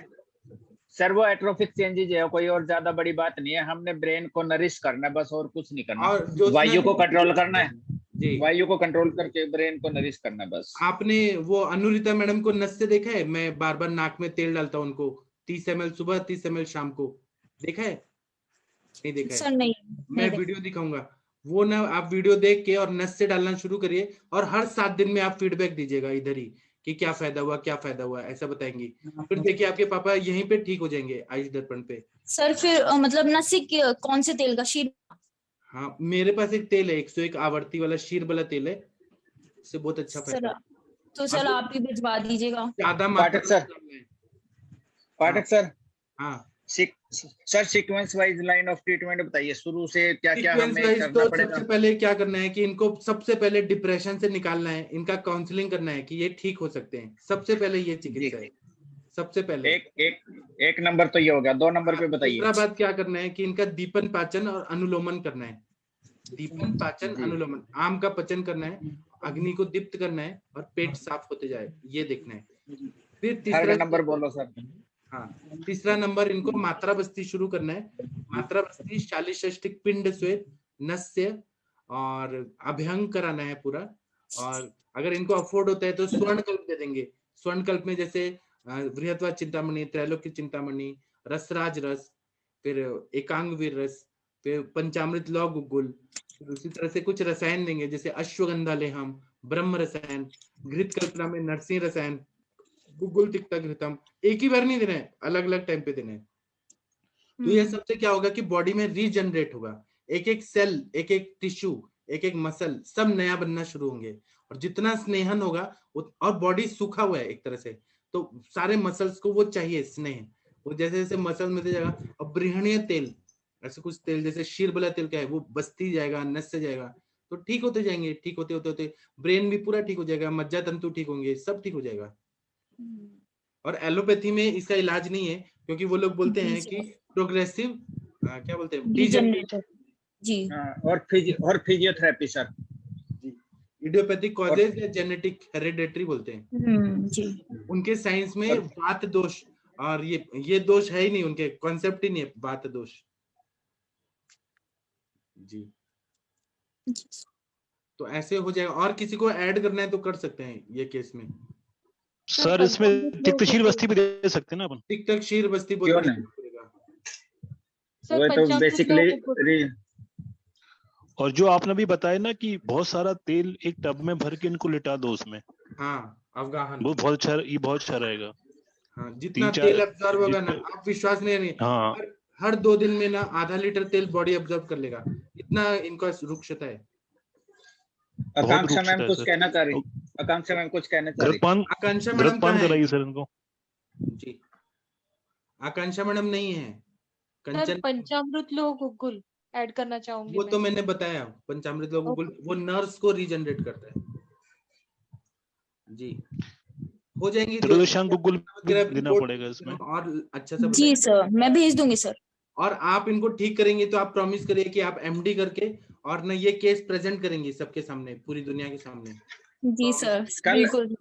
सर वो एट्रोफिक चेंजेज है, कोई और ज्यादा बड़ी बात नहीं है, हमने ब्रेन को नरिश करना है बस, और कुछ नहीं करना। और जो वायु को कंट्रोल करना है जी, वायु को कंट्रोल करके ब्रेन को नरिश करना है बस। आपने वो अनुरिता मैडम को नस से देखा है, मैं बार बार नाक में तेल डालता हूँ उनको, 30 ml सुबह 30 ml शाम को, देखा है? नहीं देखा है? सर नहीं, मैं वीडियो दिखाऊंगा, वो ना आप वीडियो देख के और नस से डालना शुरू करिए, और हर 7 दिन में आप फीडबैक दीजिएगा इधर ही कि क्या फायदा हुआ क्या फायदा हुआ, ऐसा बताएंगी। फिर देखिए आपके पापा यहीं पे ठीक हो जाएंगे आयुष दर्पण पे। सर फिर मतलब नसिक कौन से तेल का? शीर? हाँ मेरे पास एक तेल है 101 आवर्ती वाला शीर वाला तेल है, इससे बहुत अच्छा फायदा है। तो सर आप भी भिजवा दीजिएगा। ज्यादा पाठक सर, पाठक सर, हाँ sir sequence wise line of treatment बताइए, शुरू से क्या क्या हमें करना तो पड़ेगा। सबसे पहले क्या करना है कि इनको सबसे पहले डिप्रेशन से निकालना है, इनका काउंसलिंग करना है कि ये ठीक हो सकते हैं, सबसे पहले ये चिकित्सा है सबसे पहले। एक नंबर तो ये हो गया, 2 नंबर पे बताइए। दूसरा बात क्या करना है कि इनका दीपन पाचन और अनुलोमन करना है, दीपन पाचन अनुलोमन, आम का पचन करना है, अग्नि को दीप्त करना है और पेट साफ होते जाए, ये देखना है। फिर तीसरा नंबर बोलो सर। हाँ तीसरा नंबर इनको मात्रा बस्ती शुरू करना है, मात्रा बस्ती शालिषष्टिक पिंड स्वेद नस्य और अभ्यंग कराना है पूरा। और अगर इनको अफोर्ड होता है तो स्वर्ण कल्प दे देंगे, स्वर्ण कल्प में जैसे बृहत्वा चिंतामणि, त्रैलोक्य चिंतामणि, रसराज रस, फिर एकांग वीर रस, फिर पंचामृत लौ गुगुल, उसी तरह से कुछ रसायन देंगे जैसे अश्वगंधा लेहम, ब्रह्म रसायन, घृत कल्पना में नरसिंह रसायन, गुगुल तिक्ता घृतम। एक ही बार नहीं देना है, अलग अलग टाइम पे देना है। तो ये सबसे क्या होगा कि बॉडी में रीजनरेट होगा, एक एक सेल, एक एक टिश्यू, एक एक मसल सब नया बनना शुरू होंगे। और जितना स्नेहन होगा और बॉडी सूखा हुआ है एक तरह से, तो सारे मसल्स को वो चाहिए स्नेह, वो जैसे जैसे मसल मिलते जाएगा। और बृहणीय तेल, ऐसे कुछ तेल जैसे शीरबला तेल का है, वो बस्ती जाएगा, नस से जाएगा, तो ठीक होते जाएंगे। ठीक होते होते होते ब्रेन भी पूरा ठीक हो जाएगा, मज्जा तंतु ठीक होंगे, सब ठीक हो जाएगा। और एलोपैथी में इसका इलाज नहीं है, क्योंकि वो लोग बोलते हैं कि प्रोग्रेसिव क्या बोलते हैं, डिजेनरेटिव जी, और फिजियोथेरेपी सर, इडियोपैथिक कॉजेज या जेनेटिक हेरिडेटरी बोलते हैं जी। उनके साइंस में वात दोष, और ये दोष है ही नहीं, उनके कॉन्सेप्ट ही नहीं है वात दोष जी। तो ऐसे हो जाएगा। और किसी को ऐड करना है तो कर सकते हैं ये केस में। सर इसमें तिक्तशीर बस्ती भी दे सकते हैं ना अपन? तिक्तशीर बस्ती क्यों नहीं? वो तो बेसिकली। और जो आपने भी बताया ना कि बहुत सारा तेल एक टब में भर के इनको लिटा दो उसमें, हाँ अवगाहन, वो बहुत अच्छा, ये बहुत अच्छा रहेगा। हाँ, जितना 3-4 तेल अब्जॉर्ब होगा ना, जितना आप विश्वास नहीं करेंगे, हाँ हर 2 दिन में ना आधा लीटर तेल बॉडी अब्जॉर्ब कर लेगा, इतना इनका रुक्षता है। बहुत आकांक्षा रुक्षता मैम है कुछ सर। कहना चाह रही, आकांक्षा मैम कुछ कहना चाह रही। गर्भपान आकांक्षा मैडम गर्भपान कहाँ है? कराइए सर इनको। जी, आकांक्षा मैडम नहीं है। सर कंचन, पंचामृत लोग गुगुल ऐड करना चाहूंगी वो मैं। तो मैंने बताया, पंचामृत लोगों को वो नर्व्स को रीजनरेट करता है। जी, हो जाएंगी जो त्रिदोषांग गुगुल भी वगैरह देना रिपोर्ट पड़ेगा इसमें। और अच्छा से जी बताएंगे। सर, मैं भेज दूंगी सर। और आप इनको ठीक करेंगे तो आप प्रॉमिस करिए कि आप एमडी करके और ना ये केस प्रेजेंट करेंगे सबके सामने, पूरी दुनिया के सामने। जी सर, कल बिल्कुल।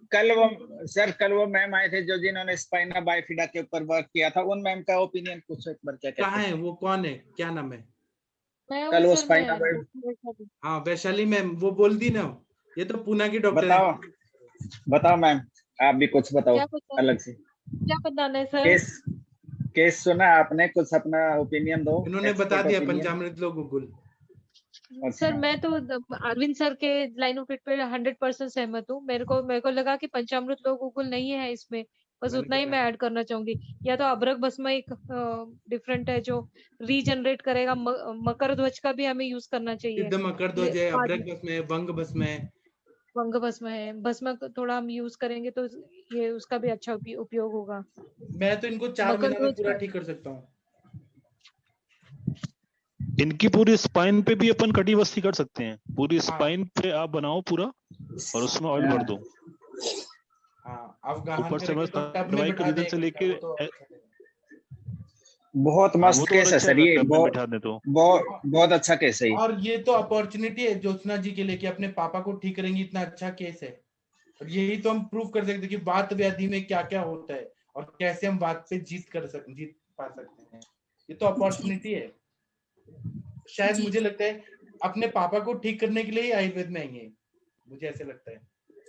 कल वो मैम आए थे जो जिन्होंने स्पाइना बाइफिडा के ऊपर वर्क किया था, उन मैम का ओपिनियन पूछो एक बार, क्या कहते कहाँ हैं? है वो, कौन है, क्या नाम है? मैं कल हूँ वो सर, स्पाइना मैं बाइफ, हाँ, वैशाली मैम, वो बोल दी ना, ये तो पूना की डॉक्टर बताओ है। बताओ मैम, आप भी कुछ बताओ क्या पता अलग से। क्या बताना है सर? केस सुना आपने, कुछ अपना ओपिनियन दो। इन्होंने बता एक्सपर्ट दिया ओपिनियन। पंचामृत लोग गुगुल। सर मैं तो अरविंद सर के लाइन ऑफ इट पे 100% सहमत हूँ। मेरे को लगा कि पंचामृत लोग गुगुल नहीं है इसमें, बस मैंने उतना ही मैं बताया। ऐड करना चाहूंगी। या तो अभ्रक भस्म एक डिफरेंट है जो रीजनरेट करेगा। मकर ध्वज का भी हमें यूज करना चाहिए। सिद्ध मकर ध्वज है, अभ्रक भस्म है, वंग भस्म है। वंग भस्म है, भस्म थोड़ा हम यूज करेंगे तो ये उसका भी अच्छा उपयोग होगा। मैं तो इनको 4 मकर महीना में ध्वज पूरा का ठीक कर सकता हूँ। इनकी पूरी स्पाइन पे भी अपन कटी बस्ती कर सकते हैं। पूरी स्पाइन पे आप बनाओ पूरा और उसमें ऑयल भर दो। हाँ, अवगाहन ऊपर में से रखे बस तो टब में सर्वाइकल बिठा रीजन दे से एक लेके बच्चा, वो तो अच्छा है। बहुत वो मस्त तो और केस है अच्छा सर है ये, टब में बिठा दे तो। बहुत अच्छा केस है ये। और ये तो अपॉर्चुनिटी है ज्योत्सना जी के लिए कि अपने पापा को ठीक करेंगे, इतना अच्छा केस है। और यही तो हम प्रूव कर सकते हैं कि वात व्याधि में क्या क्या होता है और कैसे हम वात पे जीत पा सकते हैं। ये तो अपॉर्चुनिटी है। शायद मुझे लगता है अपने पापा को ठीक करने के लिए ही आयुर्वेद में आएंगे, मुझे ऐसे लगता है।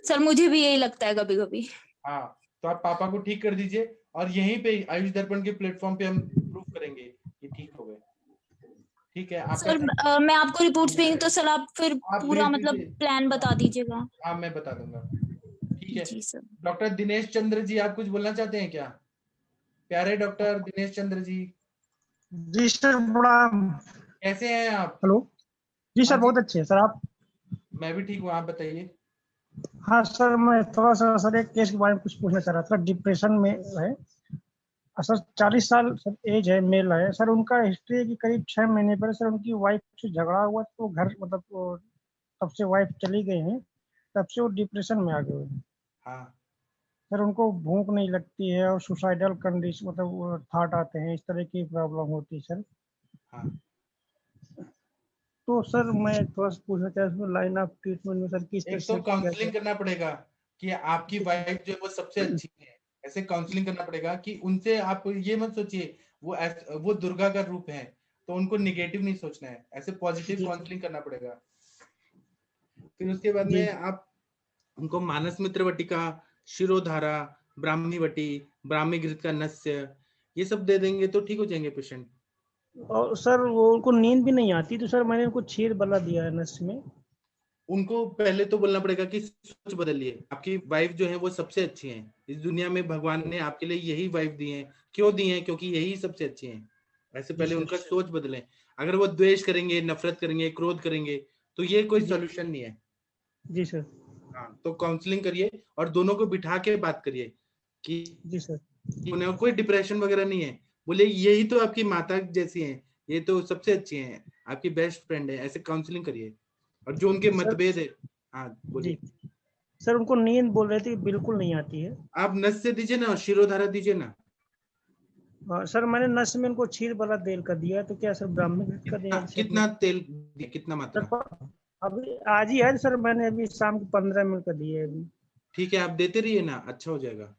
सर मुझे भी यही लगता है कभी कभी। हाँ, तो आप पापा को ठीक कर दीजिए और यहीं पे आयुष दर्पण के प्लेटफॉर्म पे हम प्रूव करेंगे कि ठीक हो गए। ठीक है, आपका सर मैं आपको रिपोर्ट्स भेजूंगी तो सर आप फिर आप पूरा भेज मतलब दीजिए। प्लान बता दीजिएगा। हाँ, मैं बता दूंगा। ठीक है जी सर। डॉक्टर दिनेश चंद्र जी, आप कुछ बोलना चाहते हैं क्या? प्यारे डॉक्टर दिनेश चंद्र जी, जी सर, प्रणाम। कैसे हैं आप? हेलो जी सर, हाँ बहुत अच्छे हैं सर आप। मैं भी ठीक हूँ, आप बताइए। हाँ सर, मैं थोड़ा सा सर एक केस के बारे में कुछ पूछना चाह रहा था। डिप्रेशन में है सर, 40 साल सर एज है, मेल है सर। उनका हिस्ट्री है कि करीब 6 महीने पहले सर उनकी वाइफ से झगड़ा हुआ, तो घर मतलब तब से वाइफ चली गई हैं, तब से वो डिप्रेशन में आ गए हैं। हाँ सर उनको भूख नहीं लगती है और सुसाइडल कंडीशन मतलब थॉट आते हैं, इस तरह की प्रॉब्लम होती है सर। हाँ, तो सर मैं थोड़ा सा पूछना चाहता हूँ लाइन ऑफ ट्रीटमेंट में सर किस तरह एक तो से काउंसलिंग करना पड़ेगा कि आपकी वाइफ जो है वो सबसे अच्छी है, ऐसे काउंसलिंग करना पड़ेगा कि उनसे आप ये मत सोचिए वो दुर्गा का रूप है, तो उनको निगेटिव नहीं सोचना है, ऐसे पॉजिटिव काउंसलिंग करना पड़ेगा। फिर उसके बाद में आप उनको मानस मित्र वटिका, शिरोधारा, ब्राह्मणी वटी, ब्राह्मी घृत का नस्य, ये सब दे देंगे तो ठीक हो जाएंगे पेशेंट। और सर वो उनको नींद भी नहीं आती, तो सर मैंने उनको छीर बला दिया है नस में। उनको पहले तो बोलना पड़ेगा कि सोच बदलिए। आपकी वाइफ जो है वो सबसे अच्छी है इस दुनिया में, भगवान ने आपके लिए यही वाइफ दी है। क्यों दी है? क्योंकि यही सबसे अच्छी है। ऐसे पहले उनका सोच बदलें। अगर वो द्वेष करेंगे, नफरत करेंगे, क्रोध करेंगे तो ये कोई सॉल्यूशन नहीं है। जी सर। हाँ, तो काउंसलिंग करिए और दोनों को बिठा के बात करिए कि जी सर, उन्हें कोई डिप्रेशन वगैरह नहीं है। बोले यही तो आपकी माता जैसी हैं, ये तो सबसे अच्छी हैं, आपकी बेस्ट फ्रेंड है। ऐसे काउंसलिंग करिए और जो उनके मतभेद है। हाँ बोलिए। सर उनको नींद बोल रहे थे बिल्कुल नहीं आती है। आप नस से दीजिए ना, शिरोधारा दीजिए ना। सर मैंने नस में उनको क्षीर वाला तेल का दिया, तो क्या सर ब्राह्मण का दिया? कितना तेल, कितना मात्रा? अभी आज ही है सर, मैंने अभी शाम को 15 ml का दिया है अभी। ठीक है, आप देते रहिए ना, अच्छा हो जाएगा।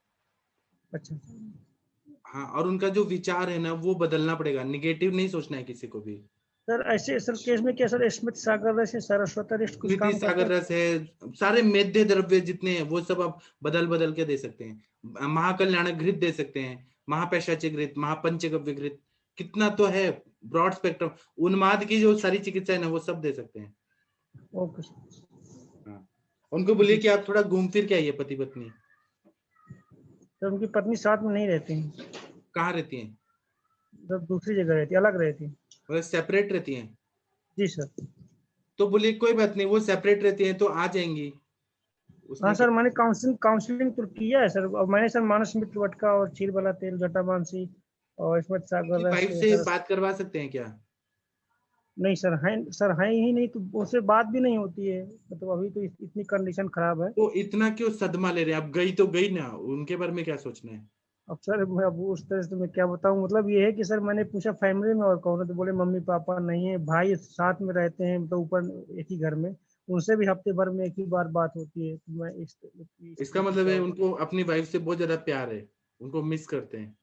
अच्छा। हाँ, और उनका जो विचार है ना वो बदलना पड़ेगा, निगेटिव नहीं सोचना है किसी को भी। सर ऐसे सर केस में क्या सर स्मित सागर रस है, सरस्वती रिष्ट कुछ काम करता है? सागर रस है, सारे मेद्य द्रव्य जितने हैं वो सब आप बदल के दे सकते हैं। महाकल्याण घृत दे सकते हैं, महापैशाच्य घृत, महापंचगव्य घृत, कितना तो है ब्रॉड स्पेक्ट्रम। उन्माद की जो सारी चिकित्सा है ना वो सब दे सकते हैं। Okay sir. हाँ, उनको बोलिए कि आप थोड़ा घूम फिर के आइए, पति पत्नी। तो उनकी पत्नी साथ में नहीं रहती हैं, कहाँ रहती हैं? मतलब दूसरी जगह रहती है, अलग रहती है। मतलब सेपरेट रहती हैं? जी सर। तो बोलिए कोई बात नहीं, वो सेपरेट रहती हैं तो आ जाएंगी। हाँ उसमें सर, मैंने काउंसलिंग तो किया है सर, और मैंने सर मानस मित्र वटका और चील वाला तेल, जटामानसी और स्मृत सागर रस वाइफ से से सर। बात करवा सकते हैं क्या? नहीं सर है ही नहीं, तो उससे बात भी नहीं होती है, मतलब अभी तो इतनी कंडीशन खराब है। तो इतना क्यों सदमा ले रहे हैं? अब गई तो गई ना, उनके बारे में क्या सोचना है? अब सर मैं अब उस तरह से मैं क्या बताऊं, मतलब ये है कि सर मैंने पूछा फैमिली में और कौन है, तो बोले मम्मी पापा नहीं है, भाई साथ में रहते हैं तो ऊपर एक ही घर में, उनसे भी हफ्ते भर में एक ही बार बात होती है। तो मैं इसका मतलब है उनको अपनी वाइफ से बहुत ज्यादा प्यार है, उनको मिस करते हैं।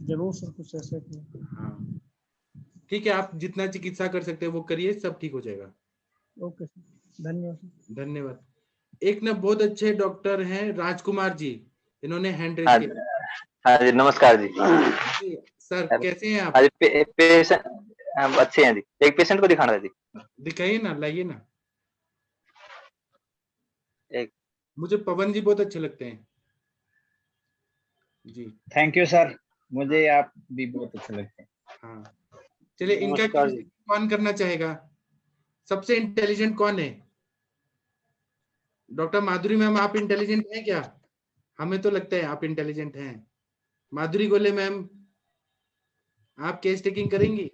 जरूर सर, कुछ ऐसे हाँ ठीक है, आप जितना चिकित्सा कर सकते हैं वो करिए, सब ठीक हो जाएगा। ओके सर, धन्यवाद। धन्यवाद। एक ना बहुत अच्छे डॉक्टर हैं राजकुमार जी, इन्होंने हैंड रेज हाँ किया। हाँ जी, नमस्कार जी। जी सर, कैसे हैं आप? हाँ जी, पेशेंट अच्छे हैं जी। एक पेशेंट को दिखाना है जी। दिखाइए ना, लाइए ना। एक मुझे पवन जी बहुत अच्छे लगते हैं जी। थैंक यू सर, मुझे आप भी बहुत अच्छे लगते हैं। हाँ चलिए, इनका नमस्कार जी। कौन करना चाहेगा? सबसे इंटेलिजेंट कौन है? डॉक्टर माधुरी मैम, आप इंटेलिजेंट हैं क्या? हमें तो लगता है आप इंटेलिजेंट हैं। माधुरी गोले मैम, आप केस टेकिंग करेंगी?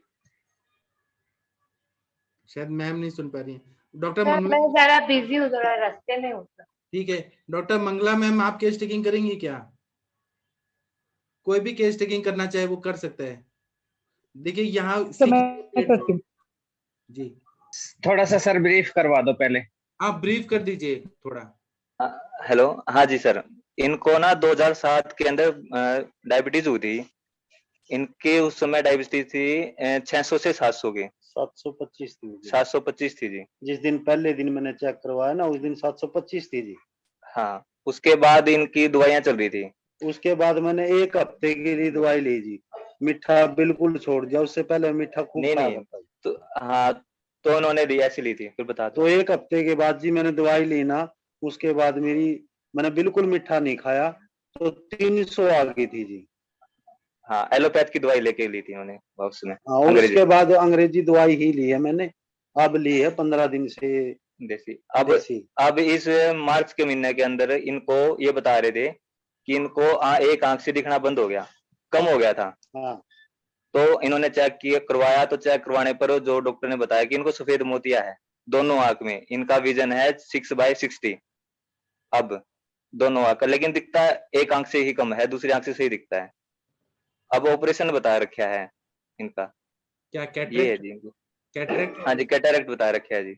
शायद मैम नहीं सुन पा रही हैं। डॉक्टर सर मंगला, मैं जरा बिजी हूँ, जरा रास्ते में हूँ सर। ठीक है। डॉक्टर मंगला मैम, आप केस टेकिंग करेंगी क्या? कोई भी केस टेकिंग करना चाहे वो कर सकता है। देखिए यहाँ तो मैं करती हूँ। जी, थोड़ा सा सर ब्रीफ करवा दो पहले। आप ब्रीफ कर दीजिए थोड़ा। हेलो, हाँ जी सर। इनको ना 2007 के अंदर डायबिटीज हुई थी। इनके उस समय डायबिटीज थी 600 से 700 की। 725 थी मुझे। 725 थी जी। जिस दिन पहले दिन मैंने चेक करवाया ना, उस दिन 725 थी जी। हाँ, उसके बाद इनकी दवाइयां चल रही थी। उसके बाद मैंने 1 हफ्ते के लिए दवाई ली जी, मीठा बिल्कुल छोड़ दिया। उससे पहले मीठा खूब नहीं खाया नहीं, करता था। तो हाँ, तो उन्होंने दी ऐसी ली थी, फिर बता दो। तो 1 हफ्ते के बाद जी मैंने दवाई ली ना, उसके बाद मैंने बिल्कुल मीठा नहीं खाया, तो 300 आ गई थी जी। हाँ, एलोपैथ की दवाई लेके ली थी उन्होंने बॉक्स में। हाँ, और उसके बाद अंग्रेजी दवाई ही ली है मैंने। अब ली है 15 दिन से देसी। देसी। अब इस मार्च के महीने के अंदर इनको ये बता रहे थे कि इनको एक आंख से दिखना बंद हो गया, कम हो गया था। हाँ। तो इन्होंने चेक किया, करवाया, तो चेक करवाने पर जो डॉक्टर ने बताया कि इनको सफेद मोतिया है दोनों आंख में। इनका विजन है 6/60 अब दोनों आंख, लेकिन दिखता एक आंख से ही कम है, दूसरी आंख से सही दिखता है। अब ऑपरेशन बता रखा है इनका। क्या ये है कैटरेक्ट? जी इनको। कैटरेक्ट? हाँ जी, कैटरेक्ट बता रखा है जी।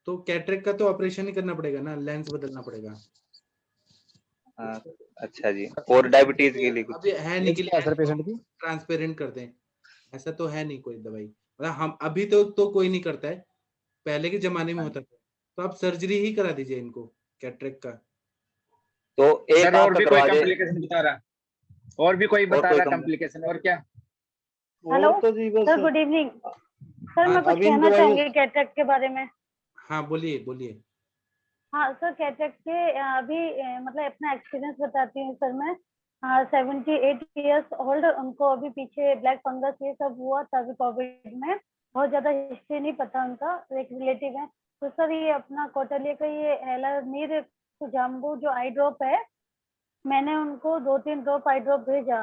तो कैटरेक्ट का तो ऑपरेशन ही करना पड़ेगा ना, लेंस बदलना पड़ेगा। हाँ, अच्छा जी। और डायबिटीज के लिए कुछ अभी है नहीं कि सर पेशेंट की ट्रांसपेरेंट कर दें, ऐसा तो है नहीं कोई दवाई। मतलब हम अभी तो कोई नहीं करता है, पहले के जमाने में होता था। तो आप सर्जरी ही करा दीजिए इनको कैटरेक्ट का। तो एक सर और आंख भी का कोई करवा दे। कॉम्प्लिकेशन बता रहा, और भी कोई बता रहा कॉम्प्लिकेशन और क्या? हेलो तो जी बस सर, गुड इवनिंग सर। मैं कुछ अब इन कहना दवाइयों चाहूंगी कैटरेक्ट के बारे में। हाँ बोलिए बोलिए। हाँ सर, कैटरेक्ट के अभी मतलब अपना एक्सपीरियंस बताती हूँ सर मैं। 78 ईयर्स ओल्ड, उनको अभी पीछे ब्लैक फंगस ये सब हुआ था अभी कोविड में। बहुत ज्यादा हिस्ट्री नहीं पता उनका, एक रिलेटिव है। तो सर ये अपना कोटलिया का ये एलानीर खुजाम्बू जो आई ड्रॉप है, मैंने उनको 2-3 ड्रॉप आई ड्रॉप भेजा,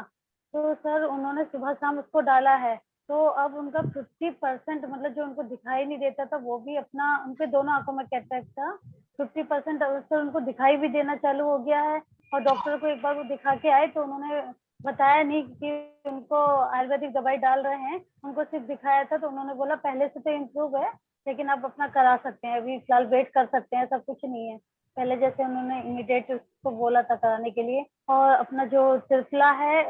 तो सर उन्होंने सुबह शाम उसको डाला है। तो अब उनका 50% मतलब जो उनको दिखाई नहीं देता था वो भी अपना, उनके दोनों आंखों में कैटरेक्ट था, 50% सर उनको दिखाई भी देना चालू हो गया है। और डॉक्टर को एक बार वो दिखा के आए तो उन्होंने बताया नहीं कि उनको आयुर्वेदिक दवाई डाल रहे हैं, उनको सिर्फ दिखाया था। तो उन्होंने बोला पहले से तो इम्प्रूव है, लेकिन आप अपना करा सकते हैं, अभी फिलहाल वेट कर सकते हैं, सब कुछ नहीं है पहले जैसे। उन्होंने इमीडिएट उसको बोला था कराने के लिए। और अपना जो त्रिफला है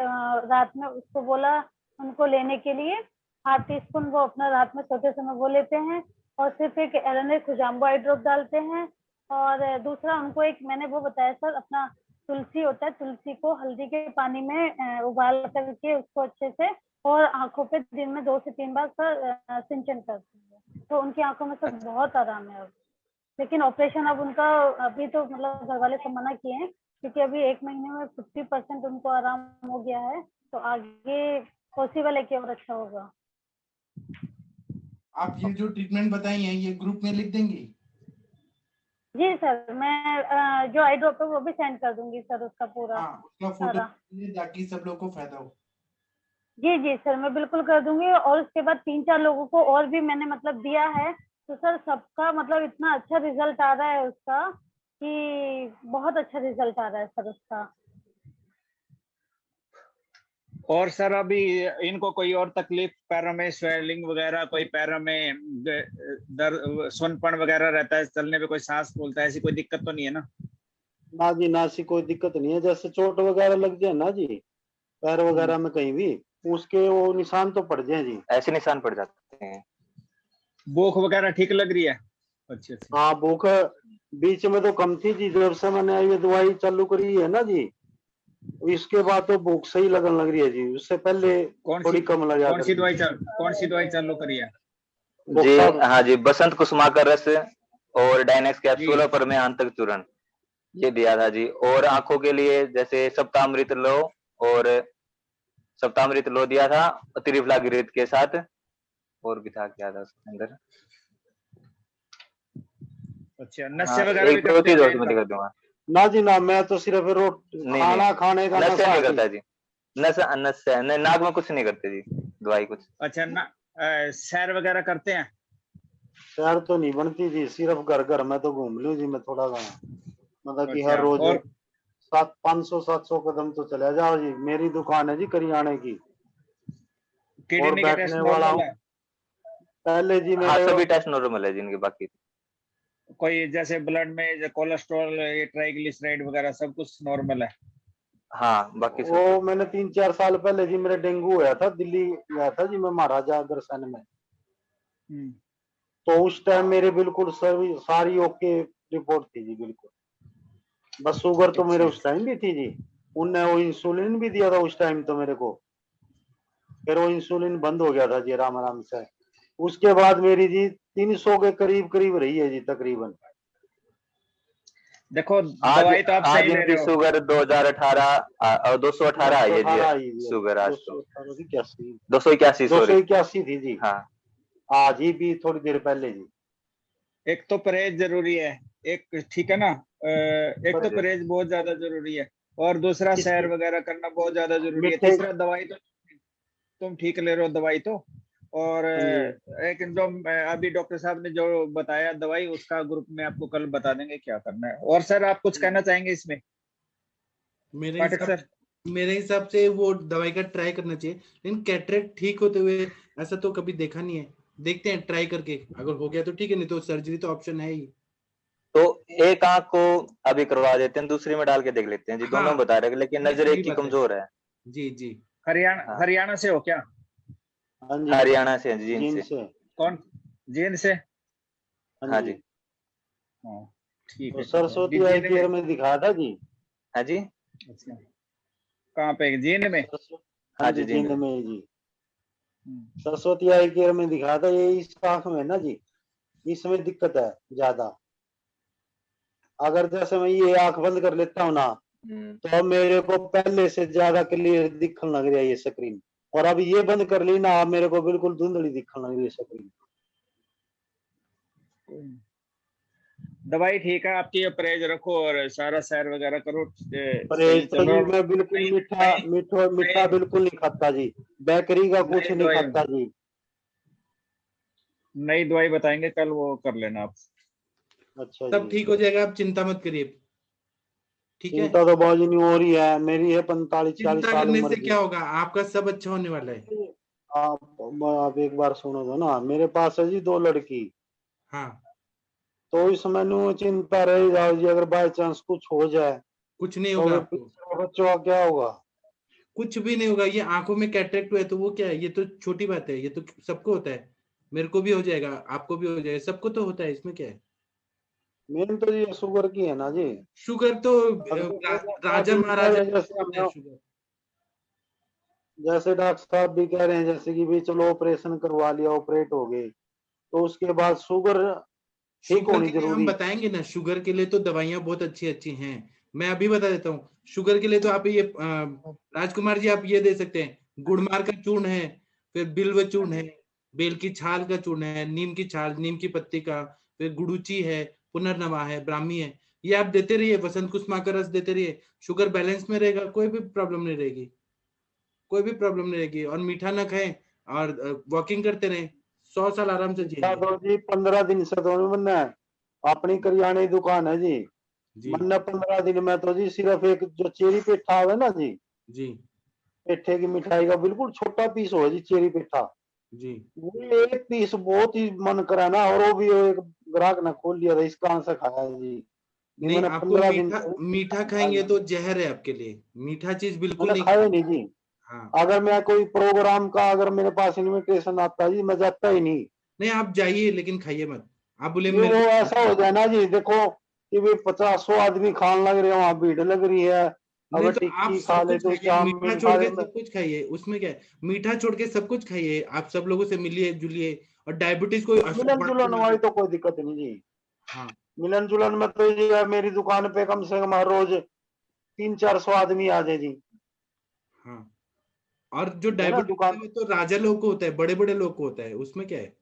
रात में उसको बोला उनको लेने के लिए, 8 टीस्पून वो अपना रात में सोते समय वो लेते हैं। और सिर्फ एक एलानीर खुजाम्बू आई ड्रॉप डालते हैं। और दूसरा उनको एक मैंने वो बताया सर, अपना तुलसी होता है, तुलसी को हल्दी के पानी में उबाल करके उसको अच्छे से, और आंखों पे दिन में 2 से 3 बार सर सिंचन करते हैं, तो उनकी आंखों में सर बहुत आराम है। लेकिन ऑपरेशन अब उनका अभी तो मतलब घर वाले सब मना किए हैं, क्योंकि अभी 1 महीने में 50% उनको आराम हो गया है, तो आगे पॉसिबल है कि और अच्छा होगा। आप ये जो ट्रीटमेंट बताई है ये ग्रुप में लिख देंगी? जी सर, मैं जो आई ड्रॉप है वो भी सेंड कर दूंगी सर, उसका पूरा उसका फोटो ताकि सब लोगों को फायदा हो। जी जी सर, मैं बिल्कुल कर दूंगी। और उसके बाद 3-4 लोगों को और भी मैंने मतलब दिया है, तो सर सबका मतलब इतना अच्छा रिजल्ट आ रहा है उसका कि बहुत अच्छा रिजल्ट आ रहा है सर उसका। और सर अभी इनको कोई और तकलीफ, पैरों में स्वेलिंग वगैरह, कोई पैरों में दर्द, सुनपन वगैरह रहता है, चलने पे कोई सांस फूलता है, ऐसी कोई दिक्कत तो नहीं है ना? ना जी ना, ऐसी कोई दिक्कत नहीं है। जैसे चोट वगैरह लग जाए ना जी पैर वगैरह में कहीं भी, उसके वो निशान तो पड़ जाए जी, ऐसे निशान पड़ जाते हैं। भूख वगैरह ठीक लग रही है? अच्छी अच्छी। हाँ भूख बीच में तो कम थी जी, जब से मैंने ये दवाई चालू करी है ना जी, इसके बाद तो भूख सही लगन लग रही है जी। उससे पहले थोड़ी कम लगा। कौन सी दवाई चालू करी है? जी हाँ जी, बसंत कुसुमाकर रस और डायनेक्स कैप्सूल और परमेहांतक चूर्ण ये दिया था जी। और आंखों के लिए जैसे सप्तामृत लो और सप्तामृत लो दिया था त्रिफलागिरित के साथ, और भी था क्या था उसके अंदर। अच्छा, नशे वगैरह भी करते हैं? मैं कर दूंगा। ना जी ना, मैं तो सिर्फ खाना खाने का नशे नहीं करता जी, नशा नाक में कुछ नहीं करते जी दवाई कुछ। अच्छा ना, सैर वगैरह करते हैं? सैर तो नहीं बनती जी, सिर्फ घर में तो घूम लूं जी मैं थोड़ा सा, मतलब कि हर रोज 500-700 कदम तो चला जाओ जी। मेरी दुकान है जी करियाने की, और बैठने वाला हूँ। पहले जी हाँ, सभी टेस्ट नॉर्मल है जिनके। बाकी कोई जैसे ब्लड में कोलेस्ट्रॉल, ट्राइग्लिसराइड वगैरह सब कुछ नॉर्मल है? हाँ बाकी वो मैंने 3-4 साल पहले जी मेरे डेंगू हुआ था, दिल्ली गया था जी मैं महाराजा अग्रसेन में, तो उस टाइम मेरे बिल्कुल सारी ओके रिपोर्ट थी जी बिल्कुल। बस शुगर तो मेरे उस टाइम भी थी जी, उनने वो इंसुलिन भी दिया था उस टाइम तो मेरे को, फिर वो इंसुलिन बंद हो गया था जी आराम आराम से। उसके बाद मेरी जी 300 के करीब रही है जी तकरीबन। देखो दवाई तो आप सही ले रहे हो। शुगर 2018 और 218 आई है जी शुगर। आज तो 281 थी जी। हाँ आज ही भी थोड़ी देर पहले जी। एक तो परहेज जरूरी है, एक ठीक है ना, एक तो परहेज बहुत ज्यादा जरूरी है, और दूसरा सैर वगैरह करना बहुत ज्यादा जरूरी है। तीसरा दवाई तो तुम ठीक ले रहे हो दवाई तो, और एक जो अभी डॉक्टर साहब ने जो बताया दवाई, उसका ग्रुप में आपको कल बता देंगे क्या करना है। और सर आप कुछ कहना चाहेंगे इसमें? मेरे हिसाब से वो दवाई का ट्राई करना चाहिए, लेकिन कैटरेक्ट ठीक होते हुए ऐसा तो कभी देखा नहीं है। देखते हैं ट्राई करके, अगर हो गया तो ठीक है, नहीं तो सर्जरी तो ऑप्शन है ही। तो एक आंख को अभी करवा देते हैं, दूसरी में डाल के देख लेते हैं जी। दोनों बता रहे हैं, लेकिन नजर एक की कमजोर है जी। जी हरियाणा से हो क्या? हरियाणा से जींद से। कौन? जींद से? हाँ जी। ठीक है। सरस्वती आई केयर में दिखाया था जी। हाँ जी। अच्छा, कहाँ पे? जींद में? हाँ जी जींद में जी। सरस्वती आई केयर में दिखाया था। ये इस आंख में ना जी, इसमें दिक्कत है ज्यादा। अगर जैसे मैं ये आंख बंद कर लेता हूँ ना, तो मेरे को पहले से ज्यादा क्लियर दिखने लग रही है ये स्क्रीन, और अब ये बंद कर ली ना, अब मेरे को बिल्कुल धुंधली दिखने लग रही है स्क्रीन। दवाई ठीक है आपकी, परहेज रखो और सारा सैर वगैरह करो। परहेज तो जी मैं बिल्कुल मीठा बिल्कुल नहीं खाता जी, बेकरी का कुछ नहीं खाता जी। नई दवाई बताएंगे कल, वो कर लेना आप। अच्छा, सब ठीक हो जाएगा, आप चिंता मत करिए। ठीक है, चिंता तो बहुत नहीं हो रही है, मेरी है 45-40 साल करने उम्र से क्या होगा, आपका सब अच्छा होने वाला है। आप एक बार सुनो तो ना, मेरे पास है जी 2 लड़की। हाँ, तो इसमें नो चिंता रह जाओ जी, अगर बाय चांस कुछ हो जाए कुछ नहीं होगा आपको। बच्चों का क्या होगा? कुछ भी नहीं होगा। ये आंखों में कैटरेक्ट हुआ है तो वो क्या है, ये तो छोटी बात है, ये तो सबको होता है। मेरे को भी हो जाएगा, आपको भी हो जाएगा, सबको तो होता है, इसमें क्या है। मेन तो ये शुगर की है ना जी। शुगर तो राजा महाराजा जैसे डॉक्टर साहब भी कह रहे हैं, जैसे कि भी चलो ऑपरेशन करवा लिया, ऑपरेट हो गए, तो उसके बाद शुगर ठीक होनी जरूरी। हम बताएंगे ना, शुगर के लिए तो दवाइयां बहुत अच्छी अच्छी हैं, मैं अभी बता देता हूँ। शुगर के लिए तो आप ये राजकुमार जी आप ये दे सकते हैं, गुड़मार का चूर्ण है, फिर बिल्व चूर्ण है, बेल की छाल का चूर्ण है, नीम की छाल, नीम की पत्ती का, फिर गुड़ूची है, पुनर्नवा है, ब्राह्मी है, ये आप देते रहिए। वसंत कुसुमा का रस देते रहिए, शुगर बैलेंस में रहेगा, कोई भी प्रॉब्लम नहीं रहेगी, कोई भी प्रॉब्लम नहीं रहेगी। और मीठा ना खाएं और वॉकिंग करते रहें, 100 साल आराम से जिएंगे। तो जी 15 दिन से तो नहीं बनना है, अपनी करियाने की दुकान है जी, मैंने 15 दिन में तो जी सिर्फ एक जो चेरी पेठा है ना जी, पेठे की मिठाई का बिल्कुल छोटा पीस हो जी, चेरी पेठा जी, वो एक पीस बहुत ही मन करा ना, और वो भी एक ग्राहक ने खोल लिया था, इस कारण से खाया जी। नहीं, मैंने आपको 15 दिन मीठा खाएंगे तो जहर है आपके लिए, मीठा चीज बिल्कुल मैंने नहीं खाया खाएंगे। नहीं जी। हाँ, अगर मैं कोई प्रोग्राम का अगर मेरे पास इनविटेशन आता है जी, मैं जाता ही नहीं। नहीं आप जाइए लेकिन खाइए मत। आप बोले ये मेरे वो को ऐसा हो जाए ना जी, देखो कि भी 50 आदमी खाने लग रहे हैं, वहां भीड़ लग रही है, नहीं, अगर तो आप टिक्की खा सब ले कुछ तो खाइए, मीठा चाउमीन छोड़ खा के ले सब कुछ खाइए, उसमें क्या है, मीठा छोड़ के सब कुछ खाइए, आप सब लोगों से मिलिए जुलिए, और डायबिटीज कोई मिलन बड़ा जुलन वाली बीमारी। तो कोई दिक्कत नहीं जी। हाँ, मिलन जुलन में तो ये है, मेरी दुकान पे कम से कम हर रोज 300-400 आदमी आ जाए जी। हाँ, और जो है ना डायबिटीज दुकान। है तो राजा लोग को होता है, बड़े बड़े लोग को होता है, उसमें क्या है।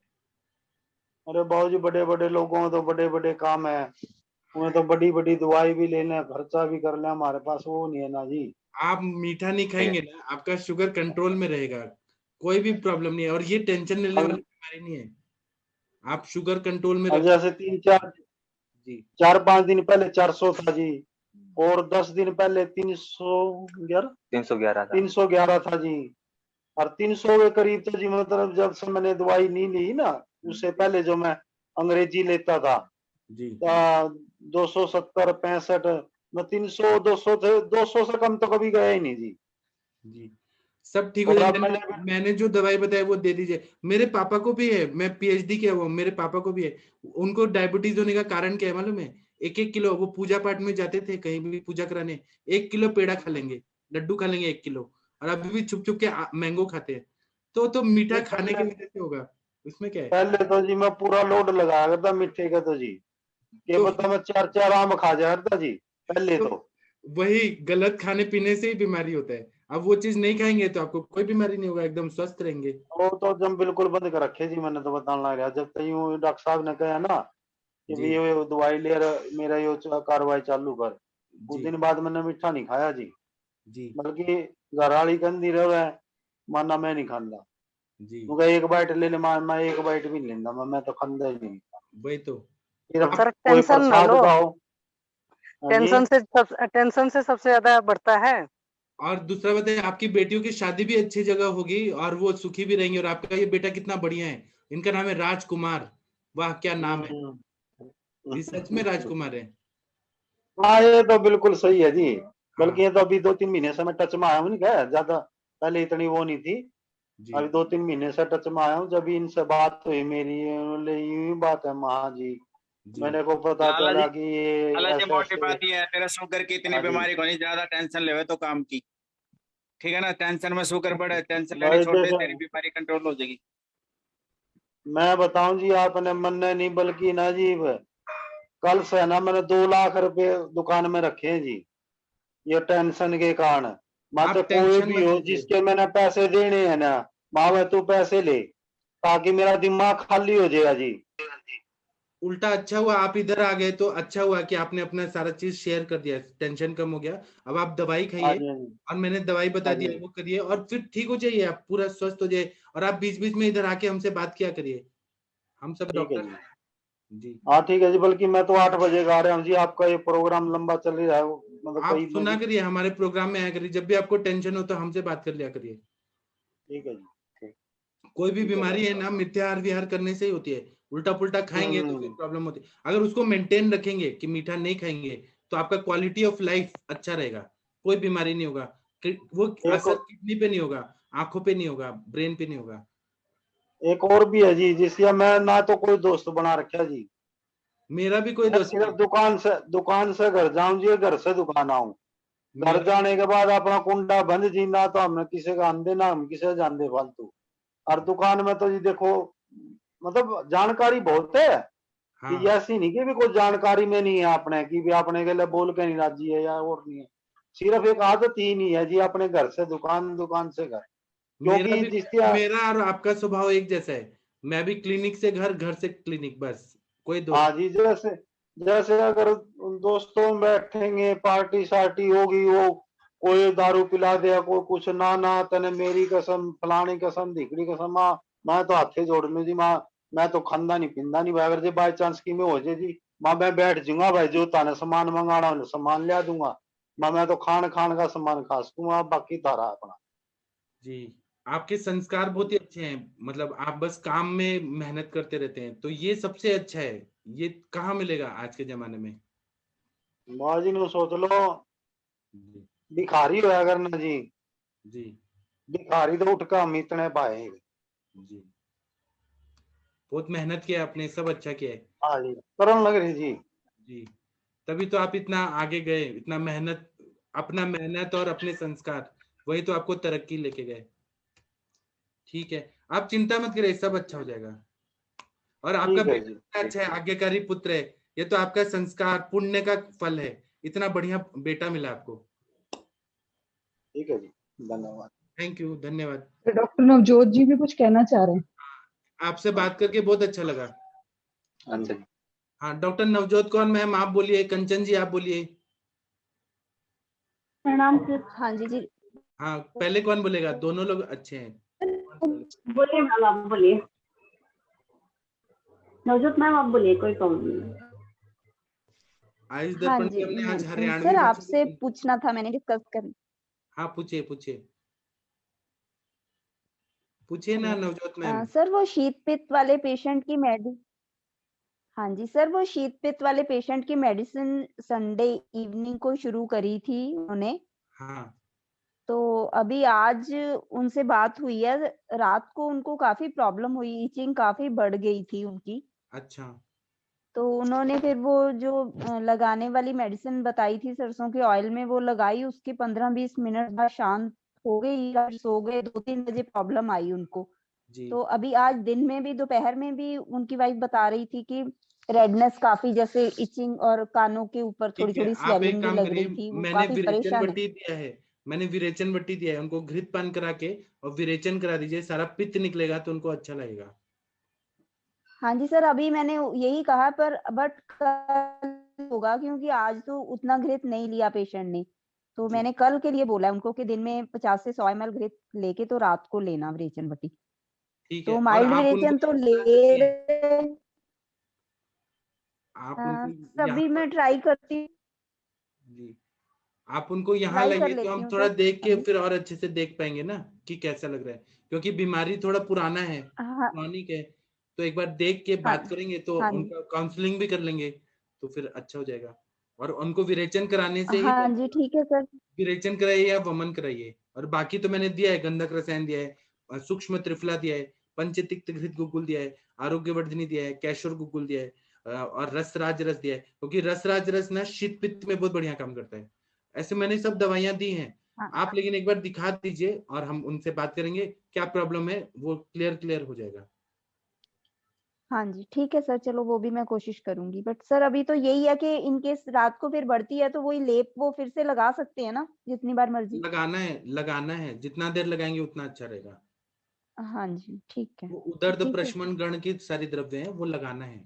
अरे बाबू जी, बड़े बड़े लोगों को तो बड़े बड़े काम है, उन्हें तो बड़ी बड़ी दवाई भी लेना, खर्चा भी कर ले, हमारे पास वो नहीं है ना जी। आप मीठा नहीं खाएंगे ना, आपका शुगर कंट्रोल में रहेगा, कोई भी प्रॉब्लम नहीं है, और ये टेंशन लेने वाली बीमारी नहीं है, आप शुगर कंट्रोल में अब रखो। जैसे 4-5 दिन पहले 400 था जी, और 10 दिन पहले 311 था जी, और 300 के करीब तो जी, मतलब जब से मैंने दवाई नहीं ली ना, उससे पहले जो मैं अंग्रेजी लेता था, जी, 270 65 मैं 300 200 थे, 200 से कम तो कभी गया ही नहीं जी। जी, सब ठीक हो और जाएगा। अब मैंने जो दवाई बताई वो दे दीजिए। मेरे पापा को भी है, मैं पीएचडी किया हुआ, मेरे पापा को भी है। उनको डायबिटीज होने का कारण क्या है मालूम है? 1-1 किलो, वो पूजा पाठ में जाते थे कहीं भी पूजा कराने, 1 किलो पेड़ा खा लेंगे, लड्डू खा लेंगे 1 किलो, और अभी भी छुप छुप के मैंगो खाते हैं। तो मीठा खाने की वजह से होगा, उसमें क्या है। पहले तो जी मैं पूरा लोड लगाया करता मीठे का, तो जी ये पता मैं 4-4 आम खा जाया करता जी पहले तो। वही गलत खाने पीने से ही बीमारी होता है। अब वो चीज नहीं खाएंगे तो आपको कोई बीमारी नहीं होगा, एकदम स्वस्थ रहेंगे। वो तो जब बिल्कुल बंद कर रखे जी, मैंने तो बताना लग रहा, जब तक यूं डॉक्टर साहब ने कहा ना कि जी। भी ये दवाई ले मेरा ये कार्रवाई चालू कर, कुछ दिन बाद मैंने मीठा नहीं खाया जी, जी, बल्कि घर वाली कहती रहे माना मैं नहीं खांदा जी, क्योंकि एक बाइट ले ले, मैं एक बाइट भी नहीं लेंदा, मैं तो खांदा ही नहीं। वही तो। फिर सर कोई टेंशन ना प्रसाद लो, का हो। हाँ जी। टेंशन से सबसे ज्यादा बढ़ता है। और दूसरा बताइए, आपकी बेटियों की शादी भी अच्छी जगह होगी और वो सुखी भी रहेंगी, और आपका ये बेटा कितना बढ़िया है, इनका नाम है राजकुमार। वाह क्या नाम है, ये सच में राजकुमार है। हाँ ये तो बिल्कुल सही है जी, हाँ, बल्कि ये तो अभी 2-3 महीने से मैं टच में आया हूँ, नहीं क्या ज्यादा पहले इतनी वो नहीं थी, जी, अभी 2-3 महीने से टच में आया हूँ। जब इनसे बात हुई मेरी, बोले यूं ही बात है माँ जी, जी, मेरे को पता लाला चला जी, कि ये लाला जी ऐसे मोटी ऐसे। बात ये है, तेरा शुगर की इतनी हाँ जी। बीमारी को नहीं, ज्यादा टेंशन लेवे तो काम की, ठीक है ना, टेंशन में शुगर बढ़े, टेंशन लेनी भाई छोड़ दे, जैसे तेरी बीमारी कंट्रोल हो जाएगी। मैं बताऊं जी, आपने मन नहीं बल्कि ना जी, कल से ना मैंने 2 लाख रुपए दुकान में रखे हैं जी, ये टेंशन के कारण। मैं तो आप कोई टेंशन भी मत हो लीजिए। जिसके मैंने पैसे देने हैं ना, माँ तू पैसे ले, ताकि मेरा दिमाग खाली हो जाएगा जी। उल्टा अच्छा हुआ आप इधर आ गए, तो अच्छा हुआ कि आपने अपना सारा चीज शेयर कर दिया, टेंशन कम हो गया। अब आप दवाई हाँ खाइए, जी, हाँ जी, और मैंने दवाई बता हाँ दिया जी। वो करिए, और फिर ठीक हो जाइए, आप पूरा स्वस्थ हो जाइए। और आप बीच बीच में इधर आके हमसे बात किया करिए, हम सब ठीक है डॉक्टर जी। हैं। जी, हाँ ठीक है जी, बल्कि मैं तो 8 बजे का आ रहा हूँ जी, आपका ये प्रोग्राम लंबा चल ही रहा है, मतलब आप कई में सुना भी। करिए, हमारे प्रोग्राम में आया करिए, जब भी आपको टेंशन हो तो हमसे बात कर लिया करिए। ठीक है जी, ठीक कोई भी ठीक है बीमारी भाई। है ना, मिथ्या आहार विहार करने से ही होती है, उल्टा पुल्टा खाएंगे तो फिर हम्म। प्रॉब्लम होती है। अगर उसको मेंटेन रखेंगे कि मीठा नहीं खाएंगे, तो आपका क्वालिटी ऑफ लाइफ अच्छा रहेगा, कोई बीमारी नहीं होगा, वो एक असर किडनी पे नहीं होगा, आंखों पे नहीं होगा, ब्रेन पे नहीं होगा। एक और भी है जी, जिसका मैं ना तो कोई दोस्त बना रखा जी, मेरा भी कोई मैं दोस्त सिर्फ नहीं। दुकान से घर जाऊं जी, घर से दुकान आऊं, घर मेरा जाने के बाद अपना कुंडा बंद जी, ना तो हमने किसी का आंदे ना हम किसी जानते फालतू। और दुकान में तो जी देखो, मतलब जानकारी बहुत है, हाँ। कि ऐसी नहीं कि भी कोई जानकारी में नहीं है अपने की भी अपने के लिए बोल के नहीं राजी है या और नहीं है, सिर्फ एक आदत ही नहीं है जी, अपने घर से दुकान, दुकान से घर, मेरा क्योंकि भी जिसके मेरा और आपका स्वभाव एक जैसा है। मैं भी क्लिनिक से घर, घर से क्लिनिक, बस कोई दोस्त। हाँ जी, जैसे जैसे अगर दोस्तों में बैठेंगे, पार्टी शार्टी होगी, वो कोई दारू पिला दिया, कोई कुछ, ना ना तने मेरी कसम, फलानी कसम, धिकड़ी कसम, माँ मैं तो हाथे जोड़ लू जी, माँ मैं तो खांदा नहीं पींदा नहीं भाई, अगर जी बाई चांस की में हो जाए जी, माँ मैं बैठ जाऊंगा भाई, जो ताने सामान मंगाना सामान लिया दूंगा, माँ मैं तो खान खान का सामान खा सकूंगा, बाकी तारा अपना। जी, आपके संस्कार बहुत ही अच्छे हैं, मतलब आप बस काम में मेहनत करते रहते हैं, तो ये सबसे अच्छा है। ये कहाँ मिलेगा आज के जमाने में? माँ जी ने सोच लो जी भिखारी होया करना जी, जी भिखारी तो उठ का हम इतने पाए। जी, बहुत मेहनत किया आपने, सब अच्छा किया है। हाँ जी, करण लग रही जी। जी, तभी तो आप इतना आगे गए, इतना मेहनत, अपना मेहनत और अपने संस्कार, वही तो आपको तरक्की लेके गए। ठीक है, आप चिंता मत करिए, सब अच्छा हो जाएगा। और आपका ठीक है बेटा जी, इतना अच्छा है, आज्ञाकारी पुत्र है, ये तो आपका संस्कार पुण्य का फल है, इतना बढ़िया बेटा मिला आपको। ठीक है जी, धन्यवाद। थैंक यू, धन्यवाद। डॉक्टर नवजोत जी भी कुछ कहना चाह रहे हैं। आपसे बात करके बहुत अच्छा लगा। हाँ जी, हाँ, डॉक्टर नवजोत कौर मैम आप बोलिए, कंचन जी आप बोलिए। प्रणाम सर। हाँ जी जी। हाँ, पहले कौन बोलेगा? दोनों लोग अच्छे हैं। बोलिए मैम, आप बोलिए। नवजोत मैम आप बोलिए, कोई प्रॉब्लम नहीं। आयुष हाँ दर्पण जी पे हमने हाँ आज जी हरियाणवी सर, भाषा आपसे में- पूछना था, मैंने डिस्कस कर। हाँ, पूछिए पूछिए पूछिए ना नवजोत मैम। सर वो शीत पित्त वाले पेशेंट की हाँ जी सर, वो शीत पित्त वाले पेशेंट की मेडिसिन संडे इवनिंग को शुरू करी थी उन्होंने, हाँ तो अभी आज उनसे बात हुई है, रात को उनको काफी प्रॉब्लम हुई, इचिंग काफी बढ़ गई थी उनकी, अच्छा तो उन्होंने फिर वो जो लगाने वाली मेडिसिन बताई थी सरसों के ऑयल में, वो लगाई, उसके 15-20 मिनट बाद शांत हो गई, सो गए। 2-3 बजे प्रॉब्लम आई उनको, जी। तो अभी आज दिन में भी, दोपहर में भी उनकी वाइफ बता रही थी कि रेडनेस काफी, जैसे इचिंग और कानों के ऊपर थोड़ी ठीक है, थोड़ी आप एक स्वेलिंग भी काम लग करिए, रही थी, वो मैंने काफी विरेचन परेशान है। बट्टी दिया है, मैंने विरेचन बट्टी दिया है उनको, घृत पान करा के और विरेचन करा दीजिए, सारा पित्त निकलेगा तो उनको अच्छा लगेगा। हाँ जी सर, अभी मैंने यही कहा, पर बट कल होगा, क्योंकि आज तो उतना घृत नहीं लिया पेशेंट ने, तो मैंने कल के लिए बोला उनको कि दिन में 50 से 100 ml घृत लेके तो रात को लेना विरेचन बट्टी, ठीक है, तो और माइल्ड आप उनको विरेचन तो याद करा ले सकती हैं, रहे। आप उनको सर यहाँ अभी पर मैं ट्राई करती जी, आप उनको यहाँ ट्राई कर लाइए तो लेती हम हूँ थोड़ा सर देख के अभी। फिर और अच्छे से देख पाएंगे ना कि कैसा लग रहा है, क्योंकि बीमारी थोड़ा पुराना है, हाँ क्रॉनिक है, तो एक बार देख के हाँ बात करेंगे तो हाँ उनका काउंसलिंग भी कर लेंगे, तो फिर अच्छा हो जाएगा। और उनको विरेचन कराने से ही हाँ जी ठीक है सर। विरेचन कराइए या वमन कराइए, और बाकी तो मैंने दिया है, गंधक रसायन दिया है, सूक्ष्म त्रिफला दिया है, पंचतिक्त घृत गुग्गुल दिया है, आरोग्यवर्धिनी दिया है, कैशोर गुग्गुल दिया है, और रसराज रस दिया है, क्योंकि रसराज रस ना शीत पित्त में बहुत बढ़िया काम करता है। ऐसे मैंने सब दवाइयां दी हैं, हाँ आप लेकिन एक बार दिखा दीजिए और हम उनसे बात करेंगे क्या प्रॉब्लम है, वो क्लियर हो जाएगा। हाँ जी ठीक है सर, चलो वो भी मैं कोशिश करूंगी, बट सर अभी तो यही है कि इन केस रात को फिर बढ़ती है तो वही लेप वो फिर से लगा सकते हैं ना, जितनी बार मर्जी। लगाना है, जितना देर लगाएंगे उतना अच्छा रहेगा। हाँ जी ठीक है। वो उदर्द ठीक है प्रशमन गण की सारी द्रव्य हैं, वो लगाना है।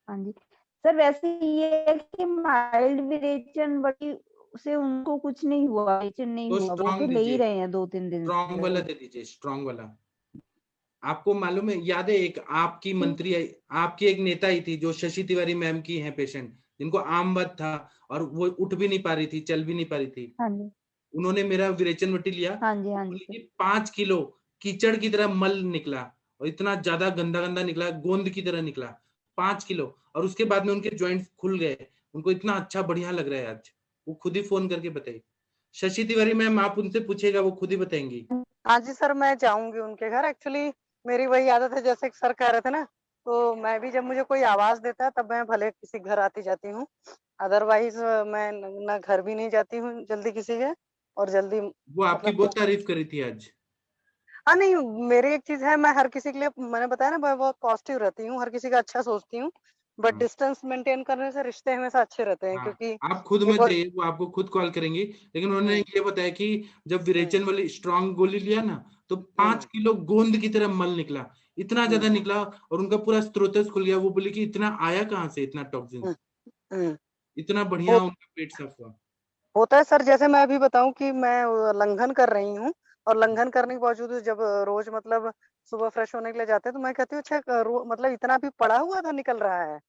हाँ जी सर, वैसे ये है कि माइल्ड विरेचन बड़ी से उनको कुछ नहीं हुआ, विरेचन नहीं तो हुआ, वो तो स्ट्रांग ले ही दीजिए, रहे हैं 2-3 दिन स्ट्रांग वाला से। दे दीजिए, स्ट्रांग वाला। आपको मालूम है, याद है एक आपकी मंत्री आई, आपकी एक नेता आई थी जो शशि तिवारी मैम की है पेशेंट, जिनको आमवत था और वो उठ भी नहीं पा रही थी, चल भी नहीं पा रही थी, हाँ जी उन्होंने मेरा विरेचन बट्टी लिया, हाँ जी हाँ जी बोली सर। कि 5 किलो कीचड़ की तरह मल निकला, और इतना ज्यादा गंदा गंदा निकला, गोंद की तरह निकला, 5 किलो, और उसके बाद में उनके ज्वाइंट्स खुल गए, उनको इतना अच्छा बढ़िया लग रहा है आज, वो खुद ही फोन करके बताई। शशि तिवारी मैम, आप उनसे पूछेगा, वो खुद ही बताएंगी। हाँ जी सर, मैं जाऊंगी उनके घर। एक्चुअली मेरी वही आदत है, जैसे सर कह रहे थे ना, तो मैं भी जब मुझे कोई आवाज देता है तब मैं भले किसी घर आती जाती हूँ, अदरवाइज मैं ना घर भी नहीं जाती हूँ जल्दी किसी के, और जल्दी वो आपकी मतलब बहुत तारीफ करी थी आज। हाँ नहीं, मेरी एक चीज है, मैं हर किसी के लिए, मैंने बताया ना, मैं बहुत पॉजिटिव रहती हूँ, हर किसी का अच्छा सोचती हूँ, बट हाँ। डिस्टेंस मेंटेन करने से रिश्ते हमेशा अच्छे रहते हैं, हाँ, क्योंकि आप खुद एक मत और जाइए, वो आपको खुद कॉल करेंगी। लेकिन उन्होंने ये बताया कि जब विरेचन वाली स्ट्रांग गोली लिया ना, तो 5 किलो गोंद की तरह मल निकला, इतना ज्यादा निकला, और उनका पूरा स्त्रोतस खुल गया। वो बोली कि इतना आया कहाँ से, इतना टॉक्सिन, इतना बढ़िया उनका पेट साफ हुआ। होता है सर। जैसे मैं अभी बताऊं कि मैं लंघन कर रही हूँ, और लंघन करने के बावजूद जब रोज मतलब सुबह फ्रेश होने के लिए जाते हैं, तो मैं कहती हूँ अच्छा मतलब इतना भी पड़ा हुआ था निकल रहा है,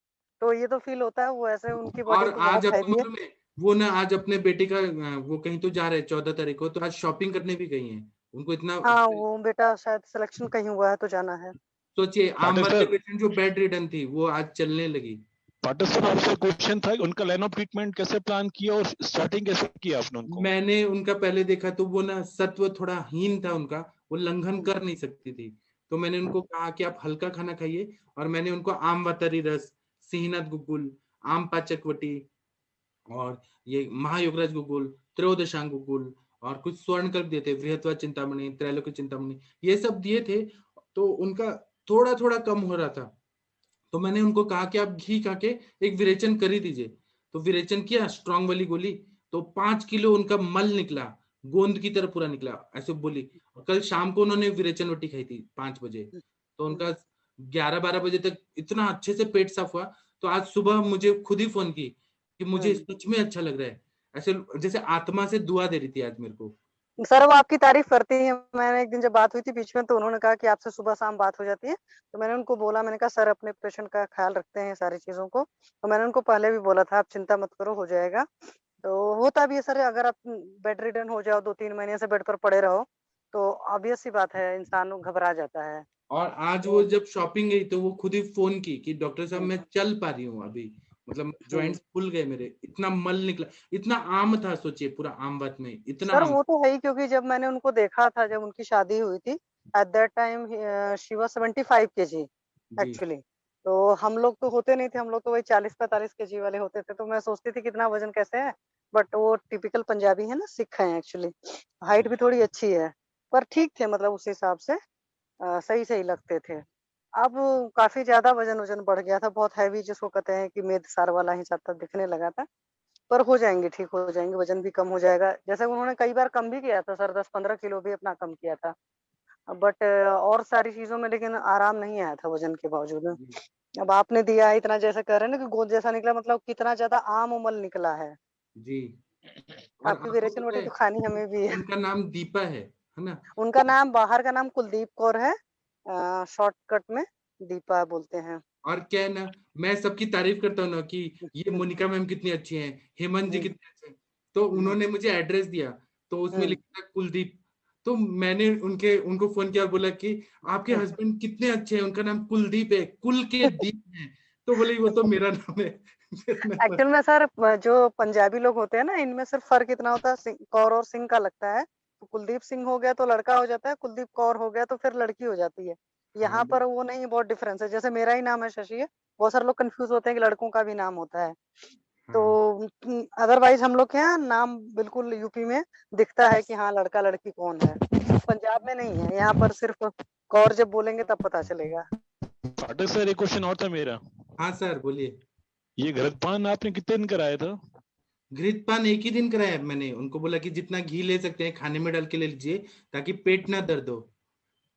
तो ये तो फील होता है। वो ऐसे उनकी बॉडी और तो आज बहुत आपको हैवी है। मालूम है, वो ना आज अपने बेटे का वो कहीं तो जा रहे हैं 14 तारीख को, तो आज शॉपिंग करने भी गई हैं। उनको इतना हाँ, वो बेटा शायद सिलेक्शन कहीं हुआ है तो जाना है। सोचिए, आम पाटिल वाले सर, पेशेंट जो बेड रिडन थी, वो आज चलने लगी। पाटिल सर आपसे क्वेश्चन था कि उनका लाइन ऑफ ट्रीटमेंट कैसे प्लान किया और स्टार्टिंग कैसे किया आपने उनको? मैंने उनका पहले देखा तो वो ना सत्व थोड़ा हीन था उनका, वो लंघन कर नहीं सकती थी। तो मैंने उनको कहा कि आप हल्का खाना खाइए, और मैंने उनको आम वातरी रस, सिंहनाथ गुगुल, आम पाचकवटी, और ये महायोगराज गुगुल, त्रयोदशांग गुगुल, और कुछ स्वर्णकल्प दिए थे, बृहत्वा चिंतामणि, त्रैलोक्य चिंतामणि, ये सब दिए थे। तो उनका थोड़ा थोड़ा कम हो रहा था, तो मैंने उनको कहा कि आप घी खा के एक विरेचन कर ही दीजिए। तो विरेचन किया, स्ट्रांग वाली गोली, तो 5 किलो उनका मल निकला, गोंद की तरह पूरा निकला, ऐसे बोली। और कल शाम को उन्होंने विरेचन रोटी खाई थी 5 बजे, तो उनका 11-12 बजे तक इतना अच्छे से पेट साफ हुआ। तो आज सुबह मुझे खुद ही फोन की कि मुझे सच में अच्छा लग रहा है, ऐसे जैसे आत्मा से दुआ दे रही थी आज मेरे को। सर वो आपकी तारीफ करती है। मैंने एक दिन जब बात हुई थी बीच में, तो उन्होंने कहा कि आपसे सुबह शाम बात हो जाती है। तो मैंने उनको बोला, मैंने कहा सर अपने पेशेंट का ख्याल रखते हैं सारी चीजों को। तो मैंने उनको पहले भी बोला था, आप चिंता मत करो, हो जाएगा। तो होता भी है सर, अगर आप बेड रिडन हो जाओ, 2-3 महीने से बेड पर पड़े रहो, तो ऑब्वियस सी बात है, इंसान घबरा जाता है। और आज वो जब शॉपिंग गई, तो वो खुद ही फोन की कि डॉक्टर साहब मैं चल पा रही हूँ अभी, मतलब जॉइंट्स खुल गए मेरे, इतना मल निकला, इतना आम था। सोचिए पूरा आम बात में इतना सर आम। वो तो है ही, क्योंकि जब मैंने उनको देखा था, जब उनकी शादी हुई थी, at that time she was 75 kg actually. तो हम लोग तो होते नहीं थे, हम लोग तो वही 40-45 kg वाले होते थे। तो मैं सोचती थी कितना वजन कैसे है, बट वो टिपिकल पंजाबी है ना, सिख है एक्चुअली। हाइट भी थोड़ी अच्छी है, पर ठीक थे, मतलब उस हिसाब से सही सही लगते थे। अब काफी ज्यादा वजन वजन बढ़ गया था, बहुत हैवी, जिसको कहते हैं कि मेद सार वाला हिसाब तक दिखने लगा था। पर हो जाएंगे, ठीक हो जाएंगे, वजन भी कम हो जाएगा। जैसे उन्होंने कई बार कम भी किया था सर, 10-15 किलो भी अपना कम किया था, बट और सारी चीजों में लेकिन आराम नहीं आया था वजन के बावजूद। अब आपने दिया है इतना, जैसे कह रहे हैं ना कि गोद जैसा निकला, मतलब कितना ज्यादा आम उमल निकला है। जी। और आपकी आपको विरेचन पता रोटी है, तो खानी हमें भी है। उनका नाम दीपा है ना? उनका नाम, बाहर का नाम कुलदीप कौर है, शॉर्टकट में दीपा बोलते हैं। और क्या है ना, मैं सबकी तारीफ करता हूँ ना कि ये मोनिका मैम कितनी अच्छी हैं, हेमंत जी कितने अच्छे हैं। तो उन्होंने मुझे एड्रेस दिया, तो उसमें लिखा था कुलदीप। तो मैंने उनको फोन किया और बोला कि आपके हस्बैंड कितने अच्छे हैं, उनका नाम कुलदीप है, कुल के दीप है। तो बोले वो तो मेरा नाम है। एक्चुअल में सर जो पंजाबी लोग होते हैं ना, इनमें सिर्फ फर्क इतना होता है, कौर और सिंह का लगता है। तो कुलदीप सिंह हो गया तो लड़का हो जाता है, कुलदीप कौर हो गया तो फिर लड़की हो जाती है। यहाँ पर वो नहीं, बहुत डिफरेंस है। जैसे मेरा ही नाम है शशि है, बहुत सारे लोग कंफ्यूज होते हैं कि लड़कों का भी नाम होता है। तो अदरवाइज हम लोग के यहाँ नाम बिल्कुल यूपी में दिखता है कि हाँ लड़का लड़की कौन है। पंजाब में नहीं है, यहाँ पर सिर्फ कौर जब बोलेंगे तब पता चलेगा। पाटिल सर एक क्वेश्चन और था मेरा। हाँ सर बोलिए। ये घृतपान आपने कितने दिन कराया था? घृतपान एक ही दिन कराया मैंने। उनको बोला कि जितना घी ले सकते हैं खाने में डाल के ले लीजिए, ताकि पेट ना दर्द हो।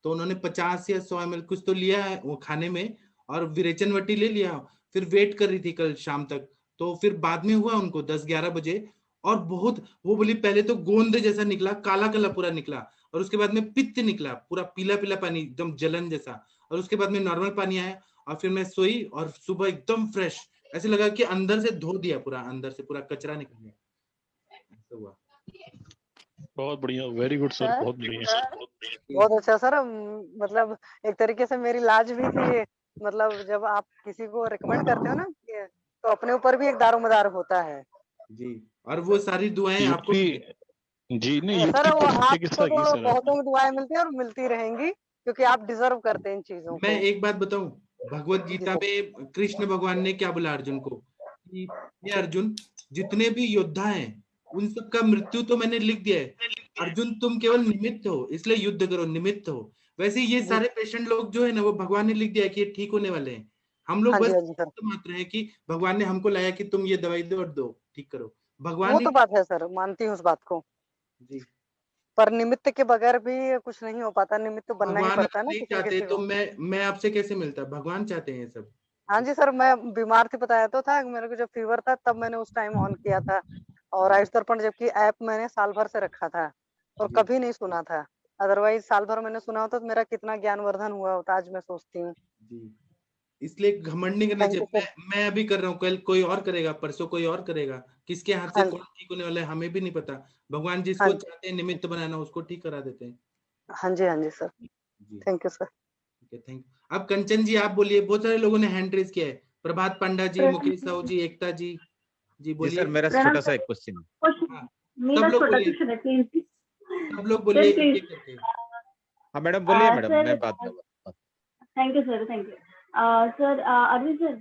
तो उन्होंने 50 या 100 ml कुछ तो लिया है वो खाने में, और विरेचन वटी ले लिया। फिर वेट कर रही थी कल शाम तक, तो फिर बाद में हुआ उनको 10-11 बजे, और बहुत वो बोली पहले तो गोंद जैसा निकला, काला काला पूरा निकला, और उसके बाद में पित्त निकला, पूरा पीला पीला पानी, एकदम जलन जैसा, और उसके बाद में नॉर्मल पानी आया। और फिर मैं सोई, और सुबह एकदम फ्रेश, ऐसे लगा कि अंदर से धो दिया, पूरा अंदर से पूरा कचरा निकल गया, ऐसा हुआ। बहुत बढ़िया, वेरी गुड सर, बहुत बढ़िया। बहुत अच्छा सर। मतलब एक तरीके से मेरी लाज भी थी, मतलब जब आप किसी को रिकमेंड करते हो ना, तो अपने ऊपर भी एक दारोमदार होता है जी। और वो सारी दुआएं आपको जी नहीं, सर। वो आपको चिकित्सा की तो सर बहुतों की दुआएं मिलती है और मिलती रहेंगी, क्योंकि आप डिजर्व करते हैं इन चीजों मैं को। एक बात बताऊं, भगवत गीता में कृष्ण भगवान ने क्या बोला अर्जुन को कि ये अर्जुन, जितने भी योद्धा हैं उन सबका मृत्यु तो मैंने लिख दिया है, अर्जुन तुम केवल निमित्त हो, इसलिए युद्ध करो, निमित्त हो। वैसे ये सारे पेशेंट लोग जो है ना, वो भगवान ने लिख दिया है कि ये ठीक होने वाले हैं। हम लोग हाँ बस जी, हाँ जी सर। मात्र है कि भगवान ने हमको लाया कि तुम ये दवाई दो और दो, ठीक करो। भगवान वो ही तो बात है सर, मानती हूँ उस बात को, जी। पर निमित्त के बगैर भी कुछ नहीं हो पाता, निमित्त बनना ही भगवान पड़ता अगर है ना नहीं किसी न चाहते किसी तो को। मैं आपसे कैसे मिलता? भगवान चाहते हैं ये सब। हाँ जी सर, मैं बीमार थी, बताया तो था मेरे को जब फीवर था, तब मैंने उस टाइम ऑन किया था। और आयुष दर्पण जबकि ऐप मैंने साल भर से रखा था और जी। कभी नहीं सुना था। अदरवाइज साल भर मैंने सुना होता तो मेरा कितना ज्ञानवर्धन हुआ होता, आज मैं सोचती हूँ। जी, इसलिए घमंड नहीं करना थैंक यू चाहिए। सर। मैं अभी कर रहा हूँ, कल कोई और करेगा, परसों कोई और करेगा। किसके हाथ से हाँ कौन ठीक होने वाला है हमें भी नहीं पता। भगवान हाँ जिसको जी, चाहते हैं निमित्त बनाना उसको ठीक करा देते हैं। हाँ जी, हाँ जी सर, जी, थैंक यू सर। ठीक है, थैंक यू। अब कंचन जी आप बोलिए, बहुत सारे लोगों ने हैंड रेज किया है। प्रभात पांडा जी, मुकेश साहू जी, एकता जी, जी जी बोलिए। सर, मेरा छोटा सा एक क्वेश्चन है। हाँ, मेरा सब लोग छोटा बोलिए, क्वेश्चन है प्लीज सब लोग बोलिए सर, एक प्लीज। एक करके। हाँ मैडम बोलिए मैडम, सर मैं बाद में बात। Thank you sir, thank you sir. Arvind sir,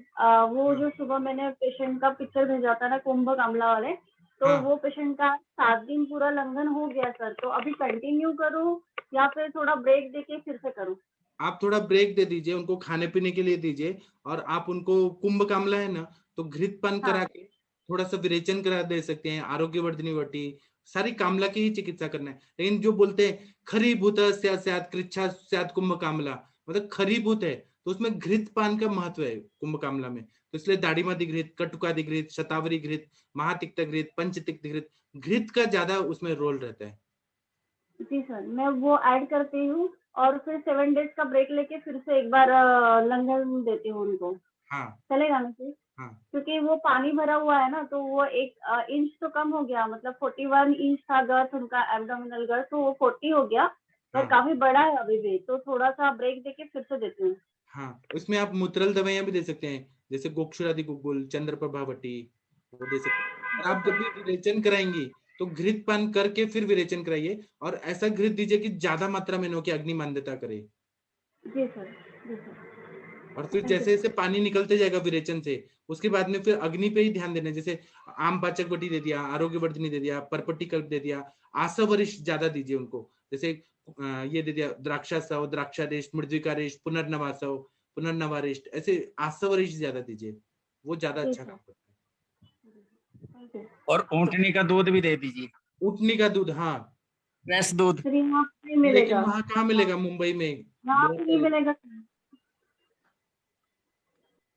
वो हाँ, जो सुबह मैंने पेशेंट का पिक्चर भेजा था ना कुंभ कामला वाले, तो हाँ, वो पेशेंट का 7 दिन पूरा लंघन हो गया सर, तो अभी कंटिन्यू करूँ या फिर थोड़ा ब्रेक देके फिर से करूँ? आप थोड़ा ब्रेक दे दीजिए, उनको खाने पीने के लिए दीजिए। और आप उनको कुंभ कामला है ना, तो घृतपान हाँ करा के थोड़ा सा विरेचन करा दे सकते हैं, आरोग्य वर्धनी वटी, सारी कामला की ही चिकित्सा करना है। लेकिन जो बोलते हैं खरी भूत स्यात् कृच्छा स्यात् कुंभ कामला, मतलब खरी भूत है तो उसमें घृतपान का महत्व है कुंभ कामला में। तो इसलिए दाढ़ीमादी घृत, कटुकादि घृत, शतावरी घृत, महातिक्त घृत, पंचतिक्त घृत, घृत का ज्यादा उसमें रोल रहता है। जी सर, मैं वो ऐड करती हूँ और फिर 7 डेज का ब्रेक लेके फिर से एक बार लंघन देती हूँ उनको, हाँ, चलेगा ना सर? हाँ, क्योंकि वो पानी भरा हुआ है ना, तो वो 1 इंच तो कम हो गया, मतलब 41 इंच था गर्थ उनका, एब्डोमिनल गर्थ, तो वो 40 हो गया, पर हाँ, काफी बड़ा है अभी भी, तो थोड़ा सा ब्रेक देके फिर से देती हूँ। हाँ, उसमें आप मूत्रल दवाइयां भी दे सकते हैं, जैसे गोक्षुरादि गुग्गुल, चंद्रप्रभावटी, वो दे सकते हैं। और आप जब भी विरेचन कराएंगी तो घृत पान करके फिर विरेचन कराइए, और ऐसा घृत दीजिए कि ज्यादा मात्रा में न हो कि अग्नि मान्यता करे। जी सर, जी सर, और फिर थैंक यू जैसे सर। जैसे पानी निकलते जाएगा विरेचन से, उसके बाद में फिर अग्नि पे ही ध्यान देना है। जैसे आम पाचक वटी दे दिया, आरोग्य वर्धनी दे दिया, परपट्टी कल्प दे दिया, आसवरिष्ठ ज्यादा दीजिए उनको। जैसे ये दे दिया द्राक्षासव, द्राक्षारेष्ट, मृद्विकारेष्ट, पुनर्नवासव, पुनर्नवारेष्ट, ऐसे आसवरिष्ठ ज्यादा दीजिए, वो ज्यादा जी अच्छा सर, काम करता थैंक यू। और ऊँटनी का दूध भी दे दीजिए, है। ऊँटनी का दूध, हाँ, फ्रेश दूध। फिर यहाँ फ्री लेकिन मिलेगा? वहां कहाँ मिलेगा? मुंबई में यहाँ बहुत फ्री सारे, मिलेगा?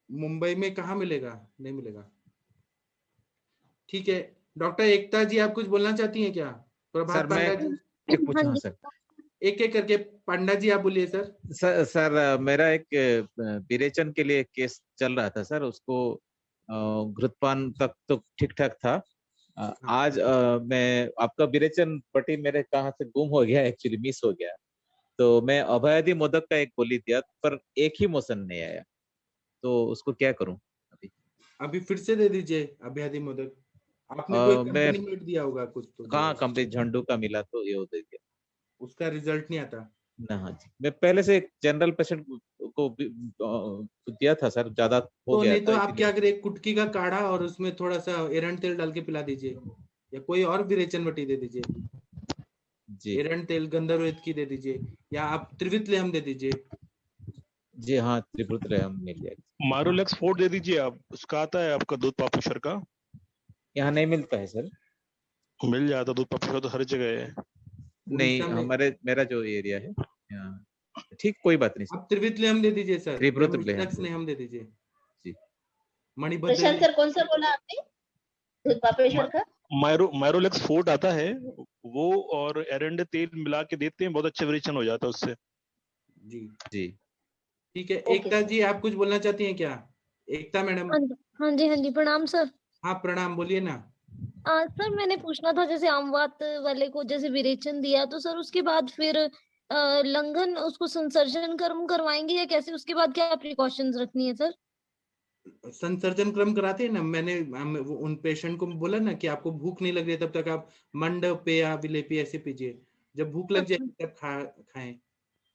मुंबई में कहाँ मिलेगा? नहीं मिलेगा। ठीक है, डॉक्टर एकता जी आप कुछ बोलना चाहती हैं क्या? सर प्रभात मैं पांडा जी, एक पूछूं? हाँ सर। एक एक करके। पांडा जी आप बोलिए सर। सर मेरा एक विरेचन के लिए केस चल रहा था सर, उसको घृतपान तक तो ठीक ठाक था। आज मैं आपका विरेचन पट्टी मेरे कहाँ से गुम हो गया, एक्चुअली मिस हो गया, तो मैं अभयादि मोदक का एक गोली दिया पर एक ही मोशन नहीं आया, तो उसको क्या करूं? अभी फिर से दे दीजिए अभ्यादि मोदक। आपने कोई मैं कंपनी में दिया होगा कुछ तो कहाँ दिया, कंप्लीट झंडू का मिला तो ये हो गया उसका रिजल्ट नहीं आता। ना। हाँ जी, मैं पहले से एक जनरल पेशेंट को भी, दिया था सर, ज्यादा हो तो गया नहीं था तो आप इसीलिए। क्या करिए, कुटकी का काढ़ा और उसमें थोड़ा सा एरंड तेल डाल के पिला दीजिए, या कोई और विरेचन वटी दे दीजिए जी एरंड तेल गंधर्वेद की दे दीजिए, या आप त्रिवितलेहम दे दीजिए। जी हाँ, त्रिपुत्र मिल जाएगा। मारोलेक्स फोर्ट दे दीजिए आप, उसका आता है आपका दूध पापुशर का। यहाँ नहीं मिलता है सर? मिल जाता दूध पापुशर तो हर जगह है। नहीं, उड़ीसा में हमारे मेरा जो एरिया है यहाँ, ठीक कोई बात नहीं सर। आप त्रिवितलेहम दे दीजिए सर, या त्रिपुत्र मिश्रक दे दीजिए जी। मणिभद्र प्रशांत सर कौन सा बोला आपने? दूध पापेश्वर का? मायरोलेक्स फोर्ट आता है वो, और एरंड तेल मिला के देते हैं, बहुत अच्छा विरेचन हो जाता है उससे। जी जी ठीक है। एकता जी आप कुछ बोलना चाहती हैं क्या? एकता मैडम। हाँ जी, हाँ जी, प्रणाम सर। हाँ प्रणाम, बोलिए ना। सर मैंने पूछना था, जैसे आमवात वाले को जैसे विरेचन दिया तो सर उसके बाद फिर लंघन उसको संसर्जन कर्म करवाएंगे या कैसे? उसके बाद क्या प्रिकॉशंस रखनी है सर? संसर्जन क्रम कराते हैं ना, मैंने उन पेशेंट को बोला ना कि आपको भूख नहीं लग रही तब तक आप मंड पेया विलेपी ऐसे पीजिए, जब भूख लग जाए तब खाएं।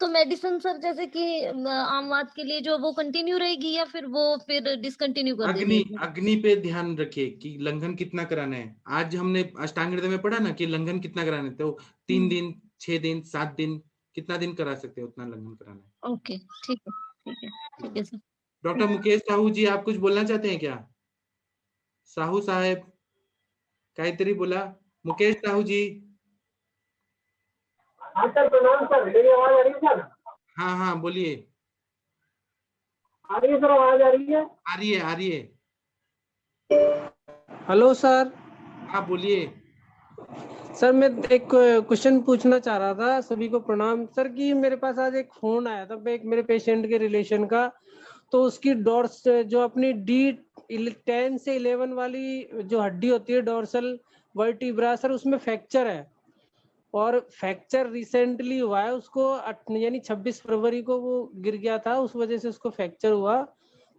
तो मेडिसिन सर जैसे कि आमवात के लिए जो वो कंटिन्यू रहेगी या फिर वो फिर डिसकंटिन्यू कर देंगे? अग्नि पे ध्यान रखिए कि लंघन कितना कराना है। आज हमने अष्टांग हृदय में पढ़ा ना कि लंघन कितना कराना है, तो 3 दिन, 6 दिन, 7 दिन, कितना दिन करा सकते हैं उतना लंघन कराना है। ओके, ठीक है, ठीक है, ठीक है सर। डॉक्टर मुकेश साहू जी, आप कुछ बोलना चाहते हैं क्या? साहू साहेब काहीतरी बोला। मुकेश साहू जी। हाँ सर, प्रणाम सर, मेरी आवाज आ रही है सर? हाँ हाँ बोलिए। आ रही है सर, आवाज आ रही है? आ रही है, आ रही है। Hello sir. हाँ बोलिए। सर मैं एक क्वेश्चन पूछना चाह रहा था, सभी को प्रणाम सर, कि मेरे पास आज एक फोन आया था एक मेरे पेशेंट के रिलेशन का, तो उसकी डॉर्स जो अपनी D10 से 11 वाली जो हड्डी होती है डोर्सल वर्टिब्रा सर, उसमें फ्रैक्चर है, और फ्रैक्चर रिसेंटली हुआ है उसको, यानी 26 फरवरी को वो गिर गया था, उस वजह से उसको फ्रैक्चर हुआ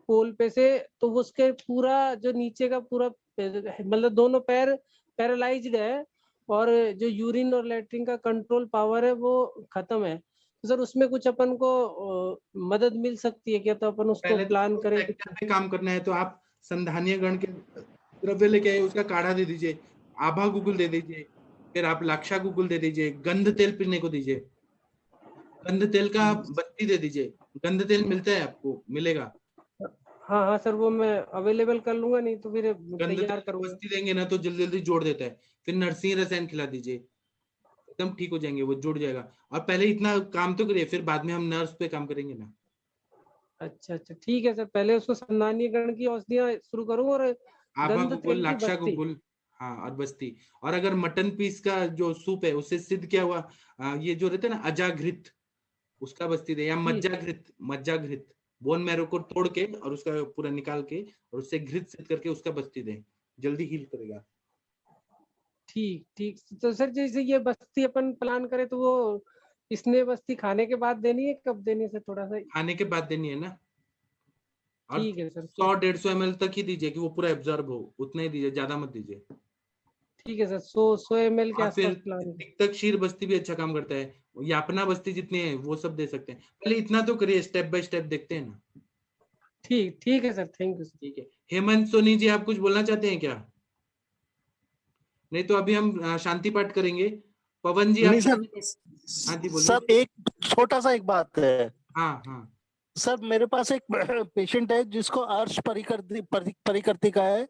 पोल पे से, तो वो उसके पूरा जो नीचे का पूरा मतलब दोनों पैर पैरालाइज्ड है, और जो यूरिन और लेटरिन का कंट्रोल पावर है वो खत्म है। तो सर उसमें कुछ अपन को मदद मिल सकती है क्या? तो अपन उसको पहले प्लान करें। फ्रैक्चर पे काम करना है तो आप संधानीय गण के द्रव्य लेके आए, उसका काढ़ा दे दीजिए, आभा गुगुल दे दीजिए, फिर आप लाक्षा गुगुल दे दीजिए, गंध तेल पीने को दीजिए, गंध तेल का बत्ती दे दीजिए। गंध तेल मिलता है, आपको मिलेगा। हाँ हाँ सर, वो मैं अवेलेबल कर लूंगा, नहीं तो फिर गंध तैयार तेल करूंगा। बस्ती देंगे ना तो जल्दी जल्दी जोड़ देता है। फिर नरसिंह रसायन खिला दीजिए, एकदम ठीक हो जाएंगे, वो जुड़ जाएगा। और पहले इतना काम तो करिए, फिर बाद में हम नर्स पे काम करेंगे ना। अच्छा अच्छा ठीक है सर, पहले उसको संधानीय गण की औषधियां शुरू करूँ, और आभा गंध गुगुल, तेल की लाक्षा बस्ती। गुगुल, हाँ, और बस्ती। और अगर मटन पीस का जो सूप है उससे सिद्ध किया हुआ ये जो रहते हैं ना अजाघृत, उसका बस्ती दे, या मज्जाघृत, मज्जाघृत बोन मैरो को तोड़ के और उसका पूरा निकाल के और उससे घृत सिद्ध करके उसका बस्ती दे, जल्दी हील करेगा। ठीक ठीक, तो सर जैसे ये बस्ती अपन प्लान करें, तो वो इसने बस्ती खाने के बाद देनी है, कब देनी है सर? थोड़ा सा खाने के बाद देनी है ना। और ठीक है सर। 100-150 ml तक ही दीजिए कि वो पूरा एब्जॉर्ब हो, उतना ही दीजिए, ज्यादा मत दीजिए। ठीक है सर, 100 ml के और फिर आसपास प्लान। तिक्तक क्षीर बस्ती भी अच्छा काम करता है, यापना बस्ती जितने हैं वो सब दे सकते हैं। पहले इतना तो करिए, स्टेप बाय स्टेप देखते हैं ना। ठीक ठीक है सर, थैंक यू सर। ठीक है। हेमंत सोनी जी, आप कुछ बोलना चाहते हैं क्या? नहीं तो अभी हम शांति पाठ करेंगे। पवन जी, आप नहीं सर, हाँ जी बोलिए। सर एक छोटा सा एक बात है। हाँ हाँ सर मेरे पास एक पेशेंट है जिसको अर्श परिकर्तिका है,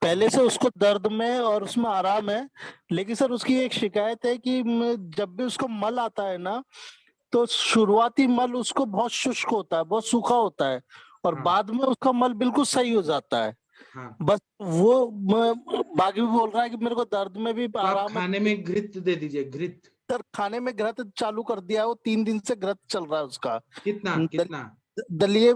पहले से उसको दर्द में और उसमें आराम है, लेकिन सर उसकी एक शिकायत है कि जब भी उसको मल आता है ना, तो शुरुआती मल उसको बहुत शुष्क होता है, बहुत सूखा होता है, और बाद में उसका मल बिल्कुल सही हो जाता है। बस वो बाकी भी बोल रहा है कि मेरे को दर्द में भी तो आप आराम है। खाने में घृत दे दीजिए, घृत। सर खाने में घृत चालू कर दिया है, वो 3 दिन से घृत चल रहा है उसका। कितना कितना? दलिये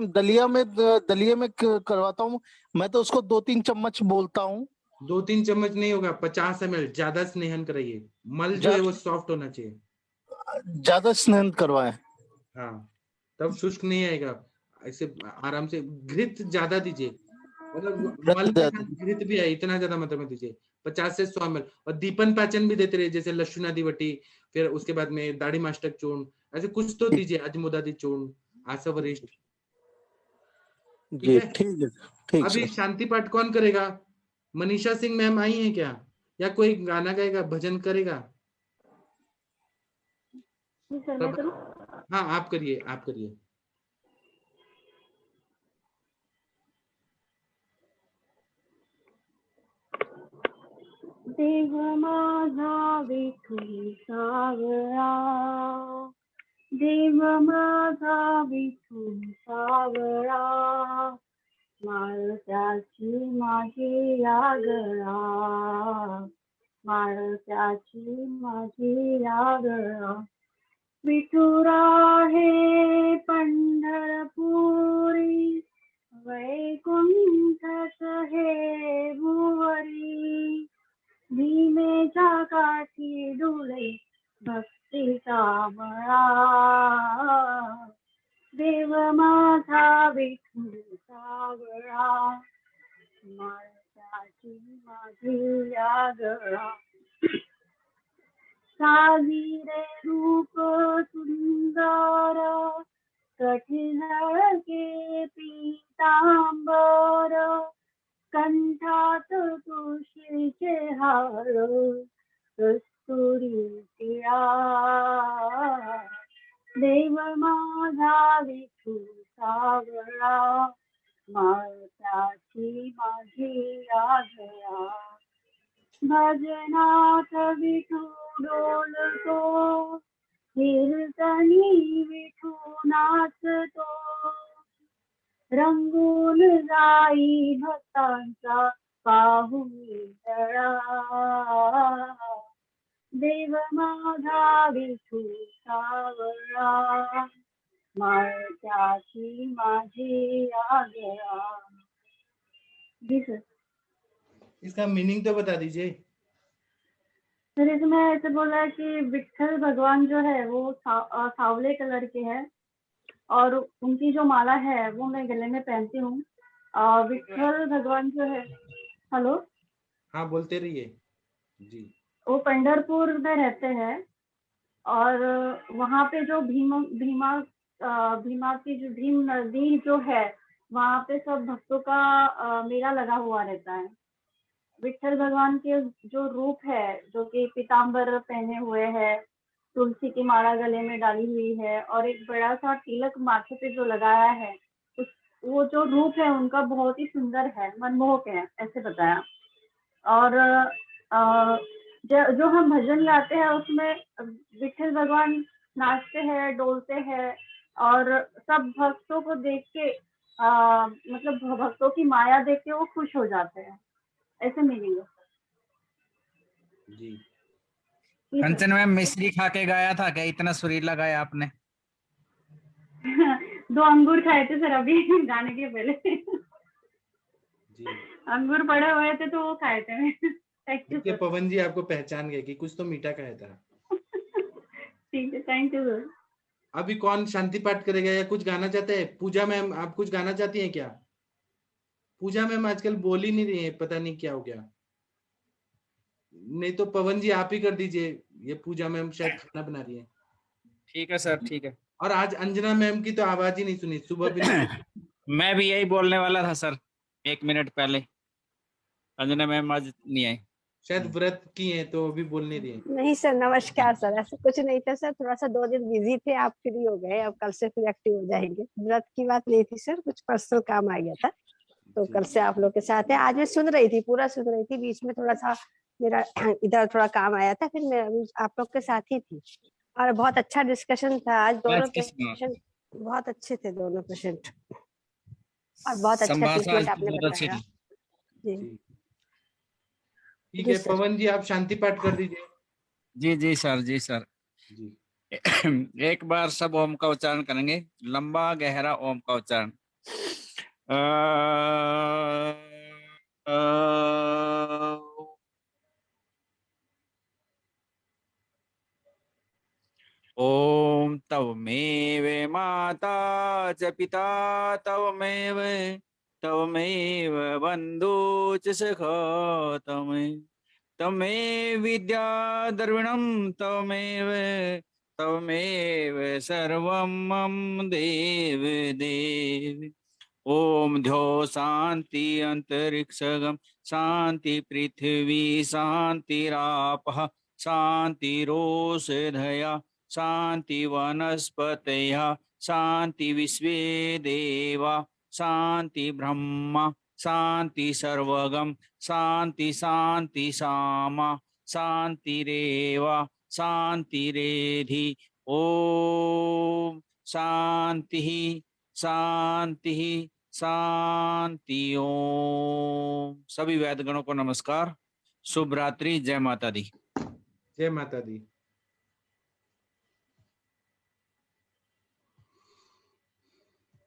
में करवाता हूँ मैं, तो उसको 2-3 चम्मच बोलता हूँ। 2-3 चम्मच नहीं होगा, 50 ml ज्यादा स्नेहन कराइए। मल जो है वो सॉफ्ट होना चाहिए, ज्यादा स्नेहन करवाए। हाँ, तब शुष्क नहीं आएगा। ऐसे आराम से घृत ज्यादा दीजिए, मतलब मल के साथ घृत भी है, इतना ज्यादा मात्रा में दीजिए, 50 से 100 ml। और दीपन पाचन भी देते रहिए, जैसे लक्षुणादि वटी, फिर उसके बाद में दाढ़ी मास्टक चूर्ण, ऐसे कुछ तो दीजिए, अजमुदादि चूर्ण, आसवरिष्ठ। जी ठीक है, ठीक अभी सर। शांति पाठ कौन करेगा? मनीषा सिंह मैम आई है क्या, या कोई गाना गाएगा, भजन करेगा? सर मैं करूं? हाँ आप करिए, आप करिए। देव माझा विठू सावळा, देव माझा विठू सावळा, माळत्याची माझी आगळा, माळत्याची माझी आगळा, विठुरा हे पंढरपुरी, वैकुंठ हे भुवरी, भीमेच्या काठी डोळे भक्तीचा मळा, देव माझा विठू सावळा, माळत्याची माझी आगळा, सागिरे रूप सुंदर, कठीण के पीतांबर, कंठात तुळशीचे हार, कस्तुरी टिळा, देव माझा विठू सावळा, माताची माझी आज्ञा भजनात विठू डोलतो कीर्तनी विठू नाचतो रंगून जाई भक्तांचा पाहुणी तळा देव माझा विठू सावळा माळत्याची माझी आज्ञा। जी सर। इसका मीनिंग तो बता दीजिए। सर इसमें ऐसे बोला है कि विठल भगवान जो है वो सांवले कलर के है और उनकी जो माला है वो मैं गले में पहनती हूँ। विठल भगवान जो है, हेलो, हाँ बोलते रहिए जी। वो पंढरपुर में रहते हैं और वहाँ पे जो भीमा की जो भीम नदी जो है वहाँ पे सब भक्तों का मेला लगा हुआ रहता है। विठल भगवान के जो रूप है जो कि पीताम्बर पहने हुए है, तुलसी की माला गले में डाली हुई है और एक बड़ा सा तिलक माथे पे जो लगाया है, वो जो रूप है उनका बहुत ही सुंदर है, मनमोहक है, ऐसे बताया। और जो हम भजन गाते हैं उसमें विठल भगवान नाचते हैं, डोलते हैं और सब भक्तों को देख के मतलब भक्तों की माया देख के वो खुश हो जाते हैं, ऐसे मीनिंग है जी। कंचन मैम मिश्री खा के गाया था क्या? इतना सुरीला गाया आपने। 2 अंगूर खाए थे सर अभी गाने के पहले। जी। अंगूर पड़े हुए थे तो वो खाए थे। थैंक यू देखिए सर। पवन जी आपको पहचान गए कि कुछ तो मीठा खाया था। ठीक है, थैंक यू सर। अभी कौन शांति पाठ करेगा या कुछ गाना चाहते हैं? पूजा मैम आप कुछ गाना चाहती हैं क्या? पूजा मैम आजकल बोल ही नहीं रही है, पता नहीं क्या हो गया। नहीं तो पवन जी आप ही कर दीजिए, ये पूजा मैम शायद खाना बना रही है। ठीक है सर, ठीक है। और आज अंजना मैम की तो आवाज ही नहीं सुनी, सुबह भी नहीं। मैं भी यही बोलने वाला था सर 1 मिनट पहले। अंजना मैम आज नहीं आई, शायद व्रत की है तो अभी बोल नहीं रही है। नहीं सर, नमस्कार सर। ऐसा कुछ नहीं था सर, थोड़ा सा 2 दिन बिजी थे, आप फ्री हो गए, अब कल से फिर एक्टिव हो जाएंगे। व्रत की बात नहीं थी सर, कुछ पर्सनल काम आ गया था तो कल से आप लोग के साथ है। आज मैं सुन रही थी, पूरा सुन रही थी, बीच में थोड़ा सा मेरा इधर थोड़ा काम आया था, फिर मैं आप लोग के साथ ही थी और बहुत अच्छा डिस्कशन था आज। दोनों पेशेंट बहुत अच्छे थे, दोनों पेशेंट, और बहुत अच्छा ट्रीटमेंट आपने बताया जी। ठीक है पवन जी आप शांति पाठ कर दीजिए। जी जी सर, जी सर। जी। एक बार सब ओम का उच्चारण करेंगे, लंबा गहरा ओम का उच्चारण। ओम तवमेव माता च पिता तवमेव तवमेव बन्धु च सखा तमेव विद्या द्रविणं तवमेव तवमेव सर्वं मम देव देव। ओम ध्यो शांति अंतरिक्षगम शांति पृथ्वी शांतिरापः शांतिरोषधया शांति वनस्पतयः शांति विश्वे देवा शांति ब्रह्मा शांति सर्वगम शांति शांति सामा शांतिरेवा शांतिरेधि। ओम शांति शांति शांति। ओम। सभी वैद्यगणों को नमस्कार, शुभ रात्रि, जय माता दी। जय माता दी।